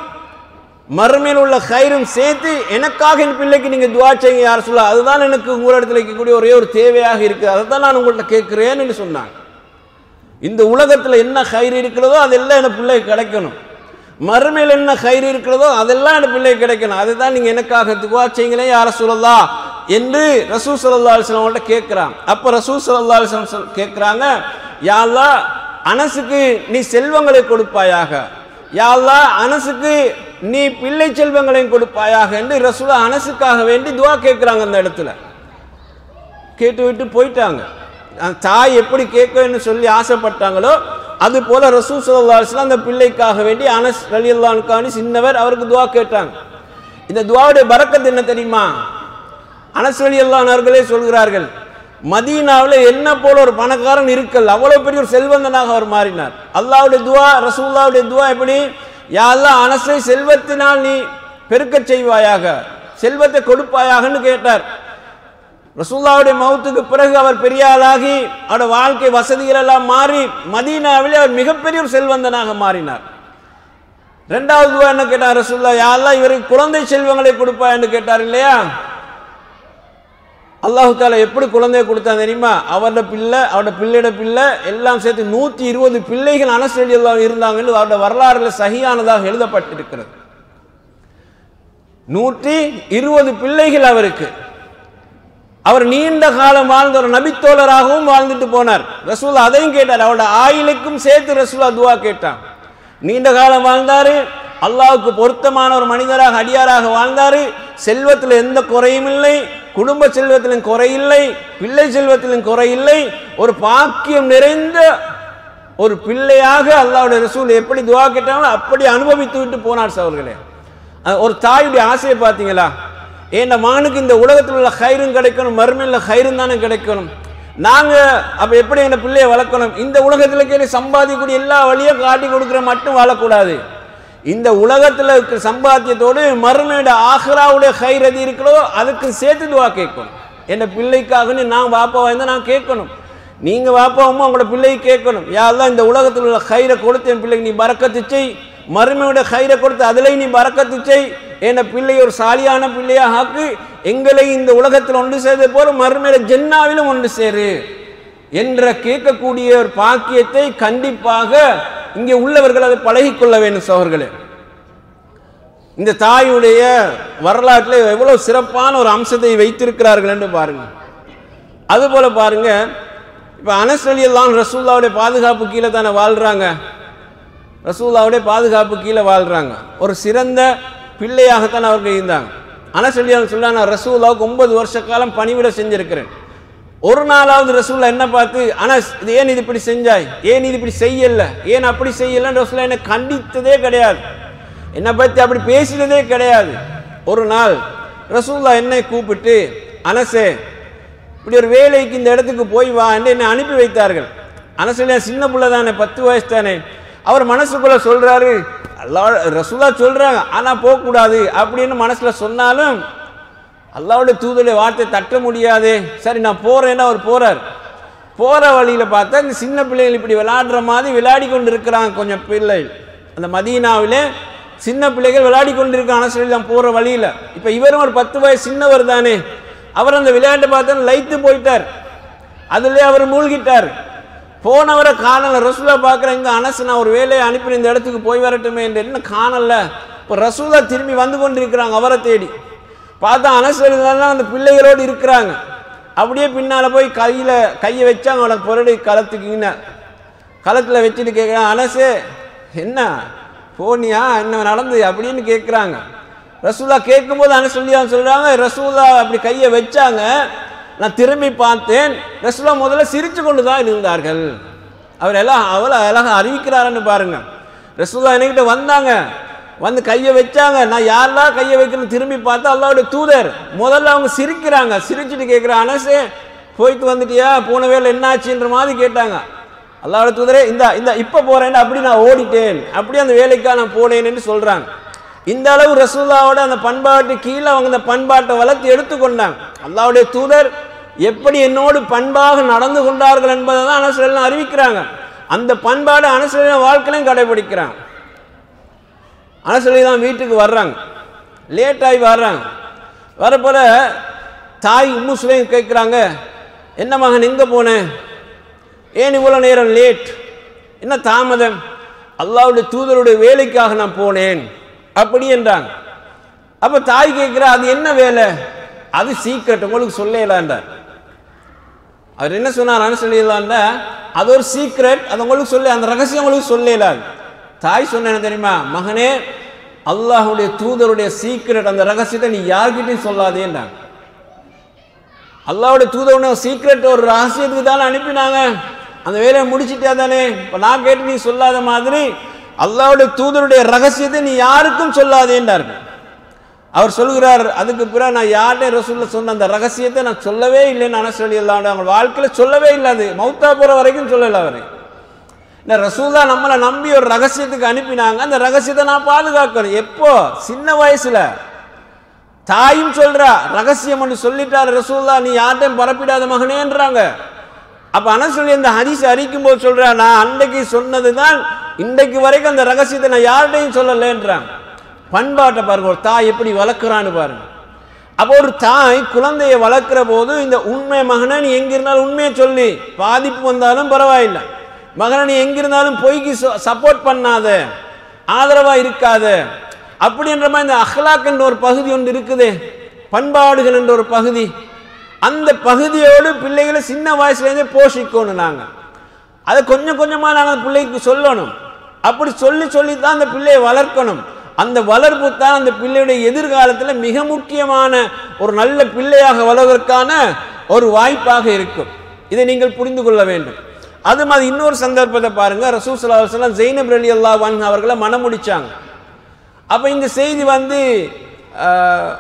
மறுமையில் உள்ள ஹைரும் சேர்த்து எனக்காக என் பிள்ளைக்கு நீங்கள் துவா செய்யுங்க யா ரசூலல்லாஹ், அதுதான் எனக்கு உங்களிடத்தில் இருக்கக்கூடிய ஒரே ஒரு தேவையாக இருக்குது, அதை தான் நான் உங்கள்கிட்ட கேட்குறேன்னு சொன்னாங்க. இந்த உலகத்தில் என்ன ஹைர் இருக்கிறதோ அதெல்லாம் என் பிள்ளைக்கு கிடைக்கணும், மறுமையில் என்ன ஹைர் இருக்கிறதோ அதெல்லாம் என் பிள்ளைக்கு கிடைக்கணும், அதுதான் நீங்கள் எனக்காக துவா செய்யுங்களே யா ரசூலல்லாஹ், என்று ரசூல் ஸல்லல்லாஹு அலைஹி வஸல்லம் கிட்ட கேட்கிறான். அப்ப ரசூல் ஸல்லல்லாஹு அலைஹி வஸல்லம் கேட்கிறாங்க, யா அல்லாஹ் அனஸுக்கு நீ செல்வங்களை கொடுப்பாயாக, யா அல்லாஹ் அனஸுக்கு நீ பிள்ளை செல்வங்களையும் கொடுப்பாயாக என்று ரசூல் அனஸுக்காக வேண்டி துஆ கேட்கிறாங்க. அந்த இடத்துல கேட்டு விட்டு போயிட்டாங்க. தாய் எப்படி கேட்கன்னு சொல்லி ஆசைப்பட்டாங்களோ அது போல ரசூல் ஸல்லல்லாஹு அலைஹி வஸல்லம் அந்த பிள்ளைக்காக வேண்டி அனஸ் ரலியல்லாஹு அன்ஹு சின்னவர் அவருக்கு துஆ கேட்டாங்க. இந்த துஆவுடைய பரக்கத் என்ன தெரியுமா? அனஸ் ரலியல்லாஹு அன்ஹு அவர்களே சொல்கிறார்கள், மதீனாவில் என்ன போல ஒரு பணக்காரன் இருக்கல், அவ்வளவு பெரிய ஒரு செல்வந்தனாக அவர் மாறினார். அல்லாஹ்வுடைய துஆ, ரசூலுல்லாஹ்வுடைய துஆ எப்படி? யா அல்லாஹ் அனஸை செல்வத்தினால் நீ பெருக்கச் செய்வாயாக, செல்வத்தை கொடுப்பாயாகன்னு கேட்டார். ரசூலுல்லாஹ்வுடைய மௌத்துக்கு பிறகு அவர் பெரிய ஆளாகி அவருடைய வாழ்க்கை வசதிகள் எல்லாம் மாறி மதீனாவிலே அவர் மிகப்பெரிய ஒரு செல்வந்தனாக மாறினார். இரண்டாவது துஆ என்ன கேட்டார் ரசூலுல்லாஹ்? யா அல்லாஹ் இவருக்கு குழந்தை செல்வங்களை கொடுப்பாய் என்று கேட்டார் இல்லையா? அல்லாஹு தாலா எப்படி குழந்தையை கொடுத்தான் தெரியுமா? அவருடைய பிள்ளை, அவருடைய பிள்ளையோட பிள்ளை எல்லாம் சேர்த்து 120 பிள்ளைகள் அனஸ் ரலியல்லாஹு அன்ஹு இருந்தாங்கன்னு அவருடைய வரலாறுல சஹீஹானதாக எழுதப்பட்டிருக்கிறது. 120 பிள்ளைகள் அவருக்கு. அவர் நீண்ட காலம் வாழ்ந்த ஒரு நபித்தோழராகவும் வாழ்ந்துட்டு போனார். ரசூல் அதையும் கேட்டார். அவருடைய ஆயுளுக்கும் சேர்த்து ரசூல் துஆ கேட்டான். நீண்ட காலம் வாழ்ந்தாரு, அல்லாஹ்வுக்கு பொருத்தமான ஒரு மனிதராக அடியாராக வாழ்ந்தாரு. செல்வத்தில் எந்த குறையும் இல்லை, குடும்ப செல்வத்திலும் குறையில்லை, பிள்ளை செல்வத்திலும் குறையில்லை. ஒரு பாக்கியம் நிறைந்த ஒரு பிள்ளையாக அல்லாஹ்வுடைய ரசூல் எப்படி துஆ கேட்டாங்களோ அப்படி அனுபவித்து விட்டு போனார். சகோதரர்களே, ஒரு தாயுடைய ஆசையை பார்த்தீங்களா? என் மகனுக்கு இந்த உலகத்தில் உள்ள ஹைரும் கிடைக்கணும், மறுமையில் ஹைரும் தானே கிடைக்கணும். நாங்கள் அப்போ எப்படி என் பிள்ளையை வளர்க்கணும்? இந்த உலகத்தில் கேட்டு சம்பாதிக்கக்கூடிய எல்லா வழியும் காட்டி கொடுக்குற மட்டும் வாழக்கூடாது. இந்த உலகத்தில் இருக்கிற சம்பாத்தியத்தோடு மறுமையோட ஆஹிராவுடைய ஹைர் எது இருக்கிறதோ அதுக்கு சேர்த்து துஆ கேட்கணும். என் பிள்ளைக்காகன்னு நான் வாப்பாவாக இருந்தால் நான் கேட்கணும். நீங்கள் வாப்பாவும் உங்களோட பிள்ளைக்கு கேட்கணும், யா அல்லாஹ் இந்த உலகத்தில் உள்ள ஹைரை கொடுத்து என் பிள்ளைக்கு நீ பரக்கத்து செய், மறுமையோட ஹைரை கொடுத்து அதில் நீ பரக்கத்து செய், என் பிள்ளை ஒரு சாலியான பிள்ளையாக ஆக்கு, எங்களை இந்த உலகத்தில் ஒன்று சேர்ந்து போற மறுமையில ஜன்னாவிலும் ஒன்று சேரு என்ற கேட்கக்கூடிய ஒரு பாக்கியத்தை கண்டிப்பாக இங்கே உள்ளவர்கள் அதை பழகிக்கொள்ள வேண்டும். சகோதரர்களே, இந்த தாயுடைய வரலாற்றில் எவ்வளவு சிறப்பான ஒரு அம்சத்தை வைத்திருக்கிறார்கள் என்று பாருங்க. அதுபோல பாருங்க, இப்ப அனஸ் ரலியல்லாஹு அன்ஹு ரசூலுல்லாஹ்வுடைய பாதுகாப்பு கீழே தானே வாழ்றாங்க. ரசூலுல்லாஹ்வுடைய பாதுகாப்பு கீழே வாழ்றாங்க. ஒரு சிறந்த பிள்ளையாகத்தான் அவர்கள் இருந்தாங்க. அனஸ் ரலியல்லாஹு அன்ஹு சொல்றாங்க, ரசூலுல்லாஹ்வுக்கு 9 வருஷ காலம் பணிவிட செஞ்சிருக்கிறேன். ஒரு நாளாவது ரசூலுல்லாஹ் என்ன பார்த்து, அனஸ் இது ஏன் இது இப்படி செஞ்சாய், ஏன் இது இப்படி செய்யல, ஏன் அப்படி செய்யலன்னு ரசூலுல்லாஹ் என்னை கண்டித்ததே கிடையாது, என்னை பற்றி அப்படி பேசினதே கிடையாது. ஒரு நாள் ரசூலுல்லாஹ் என்னை கூப்பிட்டு, அனஸே இப்படி ஒரு வேலைக்கு இந்த இடத்துக்கு போய் வா என்று என்னை அனுப்பி வைத்தார்கள். அனஸ் ரலியல்லாஹு சின்ன பிள்ளை தானே, 10 வயசு தானே. அவர் மனசுக்குள்ள சொல்றாரு, அல்லாஹ் ரசூலுல்லாஹ் சொல்றாங்க ஆனால் போகக்கூடாது அப்படின்னு மனசுல சொன்னாலும் அல்லாஹ்வுடைய தூதருடைய வார்த்தை தட்ட முடியாதே. சரி நான் போறேன்னா அவர் போறார். போற வழியில பார்த்தா இந்த சின்ன பிள்ளைகள் இப்படி விளையாடுற மாதிரி விளையாடி கொண்டு இருக்கிறாங்க. கொஞ்சம் பிள்ளை அந்த மதீனாவிலே சின்ன பிள்ளைகள் விளையாடி கொண்டு இருக்காங்க சொல்லி தான் போற வழியில. இப்ப இவரும் ஒரு 10 வயசு சின்னவர் தானே, அவர் அந்த விளையாட்டை பார்த்தா லைத்து போயிட்டார், அதுலேயே அவர் மூழ்கிட்டார். போனவரை காணல. ரசூலா பார்க்குறேன், இங்கே அனஸ் நான் ஒரு வேலையை அனுப்பி இந்த இடத்துக்கு போய் வரட்டுமே என்று என்ன காணல. இப்போ ரசூலா திரும்பி வந்து கொண்டு இருக்கிறாங்க. அவரை தேடி பார்த்தா அனஸ் அந்த பிள்ளைகளோடு இருக்கிறாங்க. அப்படியே பின்னால் போய் கையை வச்சாங்க. அவனை பொருளை களத்துக்குங்க களத்தில் வச்சுட்டு கேட்குறாங்க, அனஸே என்ன போனியா, என்ன நடந்து அப்படின்னு கேட்குறாங்க. ரசூலா கேட்கும்போது அனஸ் சொல்கிறாங்க, ரசூலா அப்படி கையை வச்சாங்க, நான் திரும்பி பார்த்தேன், ரசூலா முதல்ல சிரிச்சு கொண்டு தான் இருந்தார்கள். அவர் எல்லாம் அவ்வளோ அழகாக அறிவிக்கிறாருன்னு பாருங்க. ரசூலா என்கிட்ட வந்தாங்க, வந்து கையை வச்சாங்க, நான் யாரெல்லாம் கையை வைக்கணும்னு திரும்பி பார்த்தா அல்லாஹ்வுடைய தூதர். முதல்ல அவங்க சிரிக்கிறாங்க, சிரிச்சுட்டு கேட்குறாங்க, அனஸே போயிட்டு வந்துட்டியா, போன வேலை என்னாச்சுன்ற மாதிரி கேட்டாங்க. அல்லாஹ்வுடைய தூதரே இந்த இந்த இப்போ போகிறேன்னு அப்படி நான் ஓடிட்டேன், அப்படி அந்த வேலைக்காக நான் போனேன்னு சொல்கிறாங்க. இந்த அளவு ரசூலுல்லாஹ்வோட அந்த பண்பாட்டு கீழே அவங்க அந்த பண்பாட்டை வளர்த்து எடுத்துக்கொண்டாங்க. அல்லாஹ்வுடைய தூதர் எப்படி என்னோடு பண்பாக நடந்து கொண்டார்கள் என்பதை தான் அனஸ் ரலியல்லாஹு அறிவிக்கிறாங்க. அந்த பண்பாடு அனஸ் ரலியல்லாஹு வாழ்க்கையிலும் கடைபிடிக்கிறாங்க. அனஸ் ரலியல்லாஹு வீட்டுக்கு வர்றாங்க, லேட்டாகி வர்றாங்க. வரப்போல தாய் உம்மு சுலைம் கேட்குறாங்க, என்ன மகன் எங்கே போனேன், ஏன் இவ்வளோ நேரம் லேட், என்ன தாமதம்? அல்லாஹ்வுடைய தூதருடைய வேலைக்காக நான் போனேன் அப்படி என்றாங்க. அப்போ தாய் கேட்குறா, அது என்ன வேலை? அது சீக்ரெட், உங்களுக்கு சொல்லலான்றார். அவர் என்ன சொன்னார் அனஸ் ரலியல்லாஹு அது ஒரு சீக்ரெட், அது உங்களுக்கு சொல்ல, அந்த ரகசியம் உங்களுக்கு சொல்லலாது. தாய் சொன்ன என்ன தெரியுமா, மகனே அல்லாஹ்வுடைய தூதருடைய சீக்ரெட், அந்த ரகசியத்தை நீ யார்கிட்டையும் சொல்லாதேன்றாங்க. அல்லாஹ்வுடைய தூதருடைய சீக்ரெட் ஒரு ரகசியத்துக்கு தானே அனுப்பினாங்க, அந்த வேலையை முடிச்சுட்டே தானே. இப்போ நான் கேட்டு நீ சொல்லாத மாதிரி அல்லாஹ்வுடைய தூதருடைய ரகசியத்தை நீ யாருக்கும் சொல்லாதேன்றார்கள். அவர் சொல்கிறார், அதுக்கு பிறகு நான் யார்கிட்ட ரசூலுல்லாஹ் சொன்ன அந்த ரகசியத்தை நான் சொல்லவே இல்லைன்னு அனஸ் ரலியல்லாஹு அன்ஹு அவங்க வாழ்க்கையில் சொல்லவே இல்லாது, மௌத்தா போகிற வரைக்கும் சொல்லலை அவர். இந்த ரசூலுல்லாஹ் நம்மளை நம்பி ஒரு ரகசியத்துக்கு அனுப்பினாங்க, அந்த ரகசியத்தை நான் பாதுகாக்கணும். எப்போ? சின்ன வயசுல. தாயும் சொல்றா ரகசியம் ஒன்று சொல்லிட்டார் ரசூலுல்லாஹ், நீ யார்ட்டையும் பரப்பிடாத மகனேன்றாங்க. அப்ப அனஸ் ரலியல்லாஹு இந்த ஹதீஸ் அறிக்கும் போது சொல்றா, நான் அன்றைக்கு சொன்னது தான் இன்றைக்கு வரைக்கும் அந்த ரகசியத்தை நான் யார்கிட்டையும் சொல்லலைன்றாங்க. பண்பாட்டை பாருங்க, ஒரு தாய் எப்படி வளர்க்குறான்னு பாருங்க. அப்போ ஒரு தாய் குழந்தையை வளர்க்குற போது இந்த உண்மை, மகனை நீ எங்கிருந்தாலும் உண்மையை சொல்லி, பாதிப்பு வந்தாலும் பரவாயில்லை, மகனை நீ எங்கிருந்தாலும் பொய்க்கு சப்போர்ட் பண்ணாத, ஆதரவா இருக்காத, அப்படின்ற மாதிரி இந்த அஹ்லாக் என்ற ஒரு பகுதி ஒன்று இருக்குது, பண்பாடுகள் என்ற ஒரு பகுதி, அந்த பகுதியோடு பிள்ளைகளை சின்ன வயசுலேருந்தே போஷிக்கணும். நாங்கள் அதை கொஞ்சம் கொஞ்சமாக நாங்கள் பிள்ளைக்கு சொல்லணும். அப்படி சொல்லி சொல்லி தான் அந்த பிள்ளையை வளர்க்கணும். அந்த வளர்ப்பு தான் அந்த பிள்ளையுடைய எதிர்காலத்தில் மிக முக்கியமான ஒரு நல்ல பிள்ளையாக வளர்வதற்கான ஒரு வாய்ப்பாக இருக்கும். இதை நீங்கள் புரிந்து கொள்ள வேண்டும். அது மாதிரி இன்னொரு சந்தர்ப்பத்தை பாருங்க, ரசூல் ஸல்லல்லாஹு அலைஹி வஸல்லம் ஸைனப் ரலியல்லாஹு அன்ஹா அவர்களை மனம் முடிச்சாங்க. அப்போ இந்த செய்தி வந்து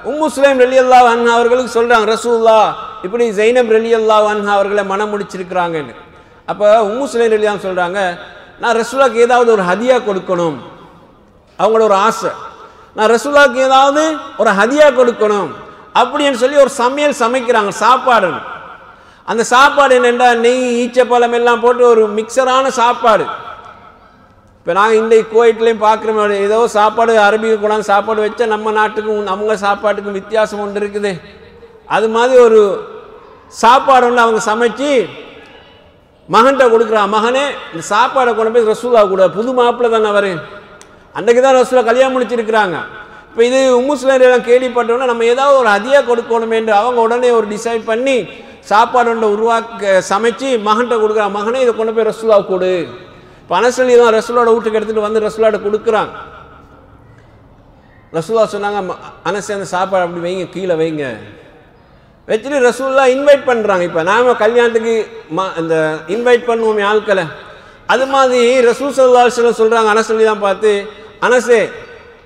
உம்மு சுலைம் ரலியல்லாஹு அன்ஹா அவர்களுக்கு சொல்றாங்க, ரசூலுல்லாஹ் இப்படி ஸைனப் ரலியல்லாஹு அன்ஹா அவர்களை மனம் முடிச்சிருக்கிறாங்கன்னு. அப்போ உம்மு சுலைம் ரலியல்லாஹு சொல்றாங்க, நான் ரசூலுல்லாஹ்க்கு ஏதாவது ஒரு ஹதியா கொடுக்கணும், அவங்களோட ஒரு ஆசை, நான் ரசூலுல்லாஹ்க்கு ஏதாவது ஒரு ஹதியா கொடுக்கணும் அப்படின்னு சொல்லி ஒரு சமையல் சமைக்கிறாங்க, சாப்பாடு. அந்த சாப்பாடு என்னென்னா நெய், ஈச்சப்பழம் எல்லாம் போட்டு ஒரு மிக்சரான சாப்பாடு. இப்போ நாங்கள் இன்றைக்கு குவைட்லேயும் பார்க்குறோம், ஏதோ சாப்பாடு அரபிக்கு கூடாது சாப்பாடு வச்சா நம்ம நாட்டுக்கும் அவங்க சாப்பாட்டுக்கும் வித்தியாசம் ஒன்று இருக்குது. அது மாதிரி ஒரு சாப்பாடு ஒன்று அவங்க சமைச்சு மகன்கிட்ட கொடுக்குறான், மகனே இந்த சாப்பாடை கொண்டு போய் ரசூலுல்லாஹ் கூட, புது மாப்பிள்ளை தானே அவர், அன்றைக்கு தான் ரசூலுல்லாஹ் கல்யாணம் முடிச்சிருக்கிறாங்க. இப்போ இது உம்மு சுலைம் கேள்விப்பட்டோன்னா நம்ம ஏதாவது ஒரு ஹதியா கொடுக்கணும் என்று அவங்க உடனே ஒரு டிசைட் பண்ணி சாப்பாடு ஒன்றை சமைச்சு மகன்கிட்ட கொடுக்குறான், மகனே இதை கொண்டு போய் ரசூலுல்லாஹ் கொடு. இப்போ அனஸ் ரலியல்லாஹு ரசூலோட வீட்டுக்கு எடுத்துகிட்டு வந்து ரசூலோட கொடுக்குறாங்க. ரசூலுல்லாஹ் சொன்னாங்க, அனஸ் அந்த சாப்பாடு அப்படி வைங்க, கீழே வைங்க, வச்சுட்டு ரசூலுல்லாஹ் இன்வைட் பண்ணுறாங்க. இப்போ நாம் கல்யாணத்துக்கு இந்த இன்வைட் பண்ணுவோம் ஆட்களை, அது மாதிரி ரசூல் ஸல்லல்லாஹு அலைஹி வஸல்லம் சொல்கிறாங்க அனஸ் ரலியல்லாஹு பார்த்து, அனஸே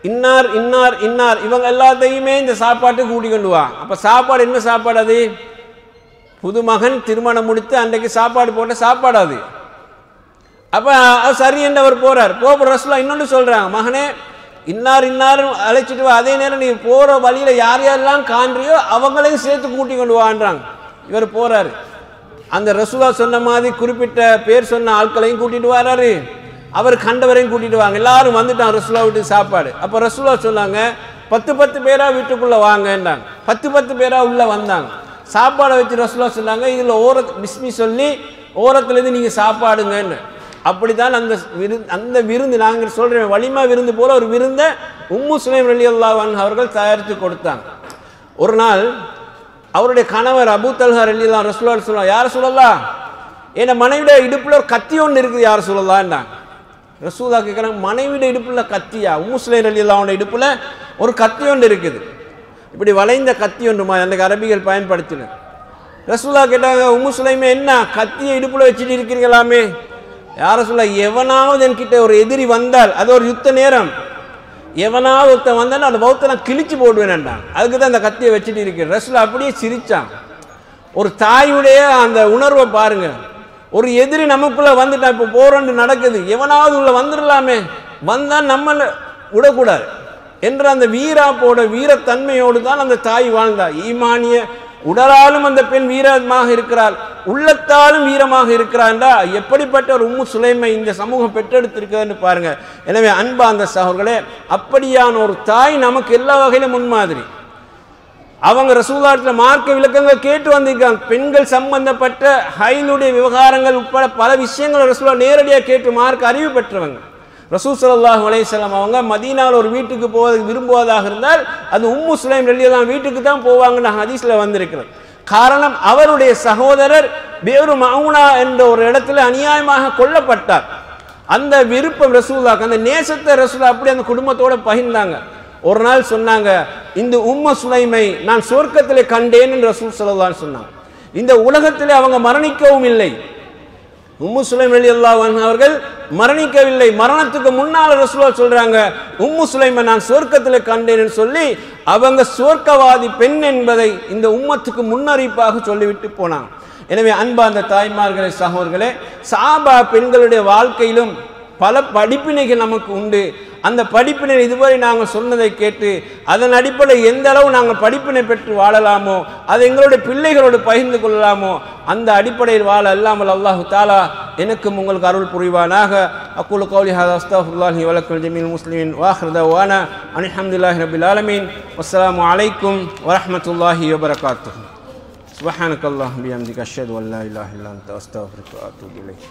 இன்னார் இன்னார் இன்னார் இவங்க எல்லாத்தையுமே இந்த சாப்பாட்டுக்கு கூட்டி கொண்டு வா. அப்போ சாப்பாடு என்ன சாப்பாடு? அது புது மகன் திருமணம் முடித்து அன்றைக்கு சாப்பாடு போட்ட சாப்பாடு அது. அப்போ சரி என்று அவர் போகிறார். ரசூலுல்லாஹ் இன்னொன்று சொல்கிறாங்க, மகனே இன்னார் இன்னாரும் அழைச்சிட்டு வா, அதே நேரம் நீ போகிற வழியில் யார் யாரெல்லாம் காண்றியோ அவங்களையும் சேர்த்து கூட்டி கொண்டு வான்றாங்க. இவர் போகிறாரு, அந்த ரசூலுல்லாஹ் சொன்ன மாதிரி குறிப்பிட்ட பேர் சொன்ன ஆட்களையும் கூட்டிட்டு வராரு, அவர் கண்டவரையும் கூட்டிட்டு வாங்க, எல்லாரும் வந்துட்டாங்க ரசூலுல்லாஹ் வீட்டுக்கு சாப்பாடு. அப்போ ரசூலுல்லாஹ் சொன்னாங்க, 10 பேரா வீட்டுக்குள்ளே வாங்கன்றாங்க. 10 பேரா உள்ளே வந்தாங்க. சாப்பாடை வச்சு ரசூலுல்லாஹ் சொன்னாங்க, இதில் பிஸ்மி சொல்லி ஓரத்துலேருந்து நீங்கள் சாப்பாடுங்கன்னு. அப்படி தான் அந்த விருந்து நாங்கள் சொல்கிறேன் வலிமா விருந்து போல ஒரு விருந்தை உம்மு சுலைம் ரலியல்லாஹு அன்ஹா அவர்கள் தயாரித்து கொடுத்தாங்க. ஒரு நாள் அவருடைய கணவர் அபூ தல்ஹா ரலியல்லாஹு அன்ஹு ரசூலுல்லாஹ் சொல்லுவாங்க, யார் ரசூலல்லாஹ் என் மனைவிட இடுப்பில் ஒரு கத்தி ஒன்று இருக்குது யார் ரசூலல்லாஹ்ன்றாங்க. ரசூலுல்லாஹ் கேட்குறாங்க, மனைவிட இடுப்பில் கத்தியா? உம்மு சுலைம் ரலியல்லாஹு அன்ஹா இடுப்பில் ஒரு கத்தி ஒன்று இருக்குது, இப்படி வளைந்த கத்தி ஒன்றுமா, அன்றைக்கு அரபிகள் பயன்படுத்தின. ரசூலுல்லாஹ் கேட்டாங்க, உம்மு சுலைமே என்ன கத்தியை இடுப்பில் வச்சுட்டு இருக்கிறீங்களாமே? யார் ரசூலுல்லாஹ், எவனாவது என்கிட்ட ஒரு எதிரி வந்தால், அது ஒரு யுத்த நேரம், எவனாவது ஒருத்தன் வந்தாலும் அந்த பௌத்தை நான் கிழிச்சு போடுவேன்டான், அதுக்கு தான் அந்த கத்தியை வச்சுட்டு இருக்கிறேன். ரசூலுல்லாஹ் அப்படியே சிரிச்சான். ஒரு தாயுடைய அந்த உணர்வை பாருங்க. ஒரு எதிரி நமக்குள்ள வந்துட்டான், இப்போ போராண்டு நடக்குது, எவனாவது உள்ள வந்துடலாமே, வந்தால் நம்மளை விடக்கூடாது என்ற அந்த வீராப்போட வீரத்தன்மையோடு தான் அந்த தாய் வாழ்ந்தார். ஈமானிய உடலாலும் அந்த பெண் வீரமாக இருக்கிறாள், உள்ளத்தாலும் வீரமாக இருக்கிறாண்டா எப்படிப்பட்ட ஒரு உம்மு சுலைமை இந்த சமூகம் பெற்றெடுத்திருக்குதுன்னு பாருங்க. எனவே அன்பா அந்த சகோதரர்களே, அப்படியான ஒரு தாய் நமக்கு எல்லா வகையிலும் முன்மாதிரி. அவங்க ரசூலுல்லாஹ்விடத்தில் மார்க்க விளக்கங்கள் கேட்டு வந்திருக்காங்க. பெண்கள் சம்பந்தப்பட்ட ஹைலுடைய விவகாரங்கள் உட்பட பல விஷயங்கள் ரசூலுல்லாஹ் நேரடியாக கேட்டு மார்க்க அறிவு பெற்றவங்க. ரசூல் ஸல்லல்லாஹு அலைஹி வஸல்லம் அவங்க மதீனாவில் ஒரு வீட்டுக்கு போவதற்கு விரும்புவதாக இருந்தால் அது உம்மு சுலைம் ரலியல்லாஹு வீட்டுக்கு தான் போவாங்கன்னு ஹதீஸில் வந்திருக்கிறது. காரணம், அவருடைய சகோதரர் பியரு மவுனா என்ற ஒரு இடத்துல அநியாயமாக கொல்லப்பட்டார். அந்த விருப்பம் ரசூலுல்லாஹ்க்கு, அந்த நேசத்தை ரசூலுல்லாஹ் அப்படி அந்த குடும்பத்தோட பகிர்ந்தாங்க. ஒரு நாள் சொன்னாங்க, இந்த உம்மு சுலைமை நான் சொர்க்கத்திலே கண்டேன் என்று ரசூல் ஸல்லல்லாஹு அலைஹி சொன்னாங்க. இந்த உலகத்திலே அவங்க மரணிக்கவும் இல்லை. உம்மு சுலைம் ரலியல்லாஹு அன்ஹா அவர்கள் மரணிக்கவில்லை. மரணத்துக்கு முன்னால் ரசூலுல்லாஹ் சொல்றாங்க, உம்மு சுலைமை நான் சொர்க்கத்தில் கண்டேன்னு சொல்லி அவங்க சொர்க்கவாதி பெண் என்பதை இந்த உம்மத்துக்கு முன்னறிவிப்பாக சொல்லிவிட்டு போனாங்க. எனவே அன்பார்ந்த தாய்மார்களே, சகோதரர்களே, சஹாபா பெண்களுடைய வாழ்க்கையிலும் பல படிப்பினைகள் நமக்கு உண்டு. அந்த படிப்பினை இதுவரை நாங்கள் சொன்னதை கேட்டு அதன் அடிப்படையில் எந்த அளவு நாங்கள் படிப்பினை பெற்று வாழலாமோ, அதை எங்களுடைய பிள்ளைகளோடு பகிர்ந்து கொள்ளலாமோ, அந்த அடிப்படையில் வாழ அல்லாமல் அல்லாஹு தாலா எனக்கும் உங்களுக்கு அருள் புரிவானாக. அக்கூலு கௌலி ஹாதா அஸ்தக்ஃபிருல்லாஹி வ லக்கும் ஜமீல் முஸ்லிமீன் வ ஆகிரு தஅவானா அல்ஹம்துலில்லாஹி ரப்பில் ஆலமீன். வஸ்ஸலாமு அலைக்கும் வ ரஹ்மத்துல்லாஹி வ பரகாத்துஹு. சுப்ஹானக்கல்லாஹு வ பிஹம்திக அஷ்ஹது அன் லா இலாஹா இல்லா அன்த அஸ்தக்ஃபிருக வ அத்தூபு இலைக்.